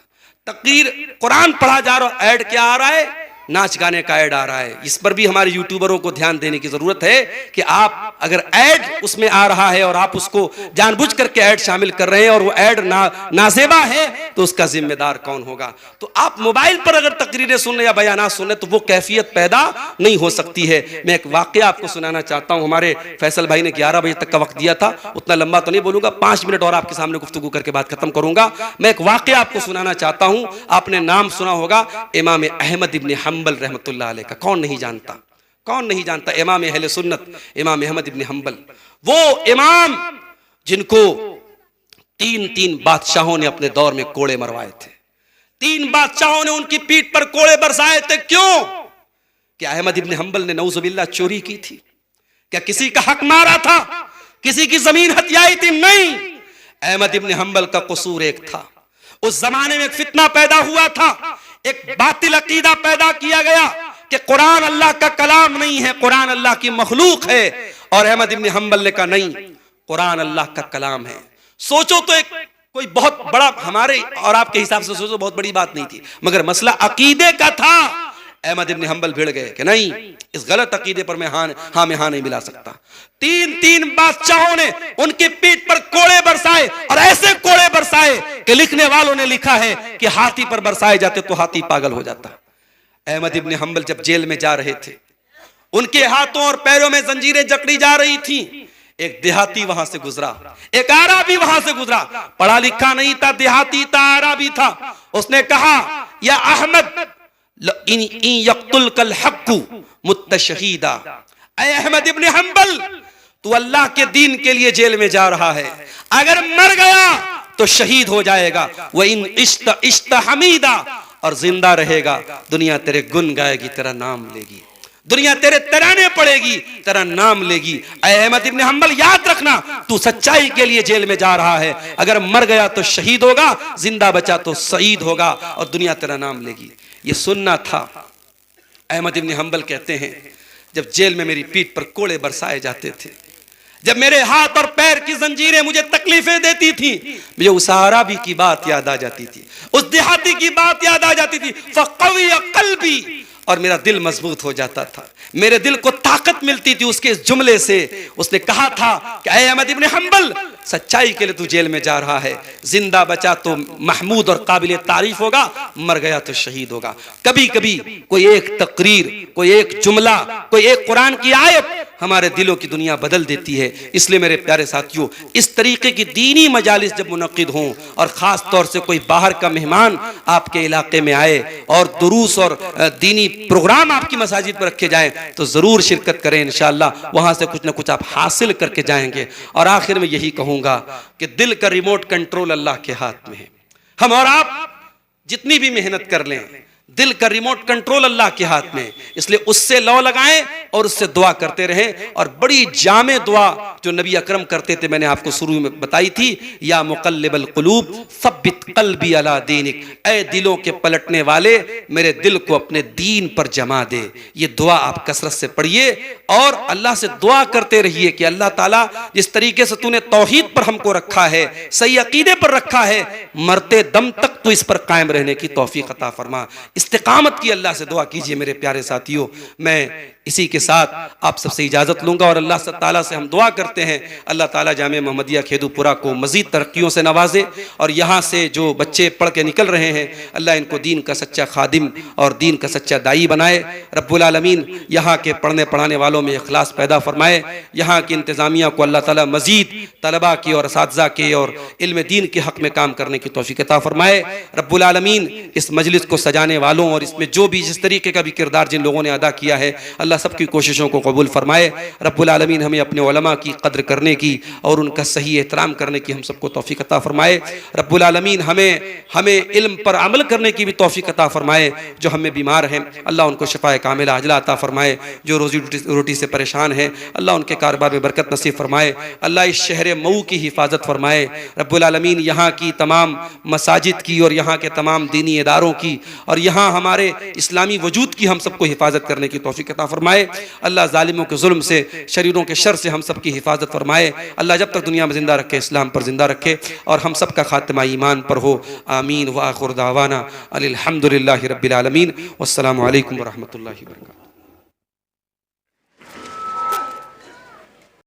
तकरीर, कुरान पढ़ा जा रहा, ऐड क्या आ रहा है? नाच गाने का ऐड आ रहा है। इस पर भी हमारे यूट्यूबरों को ध्यान देने की जरूरत है कि आप अगर ऐड उसमें आ रहा है और आप उसको जानबूझ करके ऐड शामिल कर रहे हैं और वो ऐड नाजेबा है, तो उसका जिम्मेदार कौन होगा? तो आप मोबाइल पर अगर तकरीरें सुन या बयानात सुन तो वो कैफियत पैदा नहीं हो सकती है। मैं एक वाकया आपको सुनाना चाहता हूं। हमारे फैसल भाई ने 11 बजे तक का वक्त दिया था, उतना लंबा तो नहीं बोलूंगा, 5 मिनट और आपके सामने गुफ्तगू करके बात खत्म करूंगा। मैं एक वाकया आपको सुनाना चाहता हूं। आपने नाम सुना होगा इमाम अहमद इब्न हंबल रहमतुल्लाह अलैह का। कौन नहीं जानता इमाम अहले सुन्नत, इमाम अहमद इब्न हंबल। वो इमाम जिनको 3 बादशाहों ने अपने दौर में कोड़े मरवाए थे। 3 बादशाहों ने उनकी पीठ पर कोड़े बरसाए थे। क्यों? क्या अहमद इब्न हंबल ने नऊजुबिल्लाह चोरी की थी? क्या किसी का हक मारा था? किसी की जमीन हथियाई थी? नहीं। अहमद इब्न हंबल का कसूर एक था, उस जमाने में एक फितना पैदा हुआ था, एक बातिल अकीदा पैदा किया गया कि कुरान अल्लाह का कलाम नहीं है, कुरान अल्लाह की मखलूक है। और अहमद इब्न हंबल ने कहा नहीं, कुरान अल्लाह का कलाम है। सोचो तो एक कोई बहुत बड़ा, हमारे और आपके हिसाब से सोचो बहुत बड़ी बात नहीं थी, मगर मसला अकीदे का था। अहमद इब्न हंबल भिड़ गए कि नहीं, इस गलत अकीदे पर मैं हाँ नहीं मिला सकता। 3 बादशाहों ने उनकी पीठ पर कोड़े बरसाए, और ऐसे कोड़े बरसाए कि लिखने वालों ने लिखा है कि हाथी पर बरसाए जाते तो हाथी पागल हो जाता। अहमद इब्न हंबल जब जेल में जा रहे थे, उनके हाथों और पैरों में जंजीरें जकड़ी जा रही थी। एक देहाती वहां से गुजरा, एक आराबी वहां से गुजरा, पढ़ा लिखा नहीं था, देहाती था, आराबी था। उसने कहा, या अहमद, यक्तुल कल हक्कु मुत्तशहीदा। ऐ अहमद इब्न हंबल, तू अल्लाह के दीन के लिए जेल में जा रहा है, अगर मर गया तो शहीद हो जाएगा। वह इन इश्त हमीदा, और जिंदा रहेगा दुनिया तेरे गुन गाएगी, तेरा नाम लेगी, दुनिया तेरे तराने पड़ेगी, तेरा नाम लेगी। ऐ अहमद इब्न हंबल, याद रखना, तू सच्चाई के लिए जेल में जा रहा है, अगर मर गया तो शहीद होगा, जिंदा बचा तो शहीद होगा, और दुनिया तेरा नाम लेगी। ये सुनना था। अहमद इब्न हंबल कहते हैं, जब जेल में मेरी पीठ पर कोड़े बरसाए जाते थे, जब मेरे हाथ और पैर की जंजीरें मुझे तकलीफें देती थी, मुझे उस आराबी की बात याद आ जाती थी, उस देहाती की बात याद आ जाती थी। फ़क़वी क़ल्बी, और मेरा दिल मजबूत हो जाता था, मेरे दिल को ताकत मिलती थी उसके इस जुमले से। उसने कहा था कि ऐ अहमद इब्न हंबल, सच्चाई के लिए तू जेल में जा रहा है, जिंदा बचा तो महमूद और काबिल तारीफ होगा, मर गया तो शहीद होगा। कभी कभी कोई एक तकरीर, कोई एक जुमला, कोई एक कुरान की आयत हमारे दिलों की दुनिया बदल देती है। इसलिए मेरे प्यारे साथियों, इस तरीके की दीनी मजालिस जब मुनक्किद हों, और ख़ास तौर से कोई बाहर का मेहमान आपके इलाके में आए और दुरूस और दीनी प्रोग्राम आपकी मसाजिद पर रखे जाएं, तो ज़रूर शिरकत करें। इंशाअल्लाह वहाँ से कुछ ना कुछ आप हासिल करके जाएंगे। और आखिर में यही कहूँगा कि दिल का रिमोट कंट्रोल अल्लाह के हाथ में है। हम और आप जितनी भी मेहनत कर लें, दिल का रिमोट कंट्रोल अल्लाह के हाथ में, इसलिए उससे लौ लगाएं और उससे दुआ करते रहें। और बड़ी जामे दुआ जो नबी अकरम करते थे, मैंने आपको शुरू में बताई थी, या मुक़ल्लिबल क़ुलूब सब्बित क़ल्बी अला दीनिक, ऐ दिलों के पलटने वाले, मेरे दिल को अपने दीन पर जमा दे। ये दुआ आप कसरत से पढ़िए और अल्लाह से दुआ करते रहिए कि अल्लाह ताला जिस तरीके से तूने तौहीद पर हमको रखा है, सही अकीदे पर रखा है, मरते दम तक तू इस पर कायम रहने की तौफीक अता फरमा। इस्तिकामत की अल्लाह से दुआ कीजिए मेरे प्यारे साथियों। मैं इसी के साथ आप सबसे इजाज़त लूँगा और अल्लाह ताला से हम दुआ करते हैं, अल्लाह ताला जामे मोहम्मदिया खेदूपुरा को मज़ीद तरक्कियों से नवाजे, और यहाँ से जो बच्चे पढ़ के निकल रहे हैं, अल्लाह इनको दीन का सच्चा खादिम और दीन का सच्चा दाई बनाए। रब्बुल आलमीन यहाँ के पढ़ने पढ़ाने वालों में इखलास पैदा फरमाए। यहाँ की इंतज़ामिया को अल्लाह ताला मज़ीद तलबा की और असातिज़ा के और इल्म दीन के हक़ में काम करने की तौफ़ीक़ अता फरमाए। रब्बुल आलमीन इस मजलिस को सजाने वालों और इसमें जो भी जिस तरीके का भी किरदार जिन लोगों ने अदा किया है, अल्लाह सबकी कोशिशों को कबूल फरमाए। रब्बुल आलमीन हमें अपने उलमा की कद्र करने की और उनका सही एहतराम करने की हम सबको तौफीक अता फरमाए। रब्बुल आलमीन हमें इल्म पर अमल करने की भी तौफीक अता फरमाए। जो हमें बीमार हैं, अल्लाह उनको शिफाए कामिला अजला अता फरमाए। जो रोजी रोटी से परेशान हैं, अल्लाह उनके कारोबार में बरकत नसीब फरमाए। अल्लाह इस शहर मऊ की हिफाजत फरमाए। रब्बुल आलमीन यहाँ की तमाम मसाजिद की और यहाँ के तमाम दीनी इदारों की और यहाँ हमारे इस्लामी वजूद की हम सबको हिफाजत करने की तौफीक अता फरमाए। अल्लाह जालिमों के जुल्म से, शरीरों के शर से हम सब की हिफाजत फरमाए। अल्लाह जब तक दुनिया में जिंदा रखे, इस्लाम पर जिंदा रखे और हम सब का खात्मा ईमान पर हो। आमीन व आखिर दावाना अनिल हम्दुलिल्लाहि रब्बिल आलमीन। वस्सलामु अलैकुम व रहमतुल्लाहि व बरकातुहू।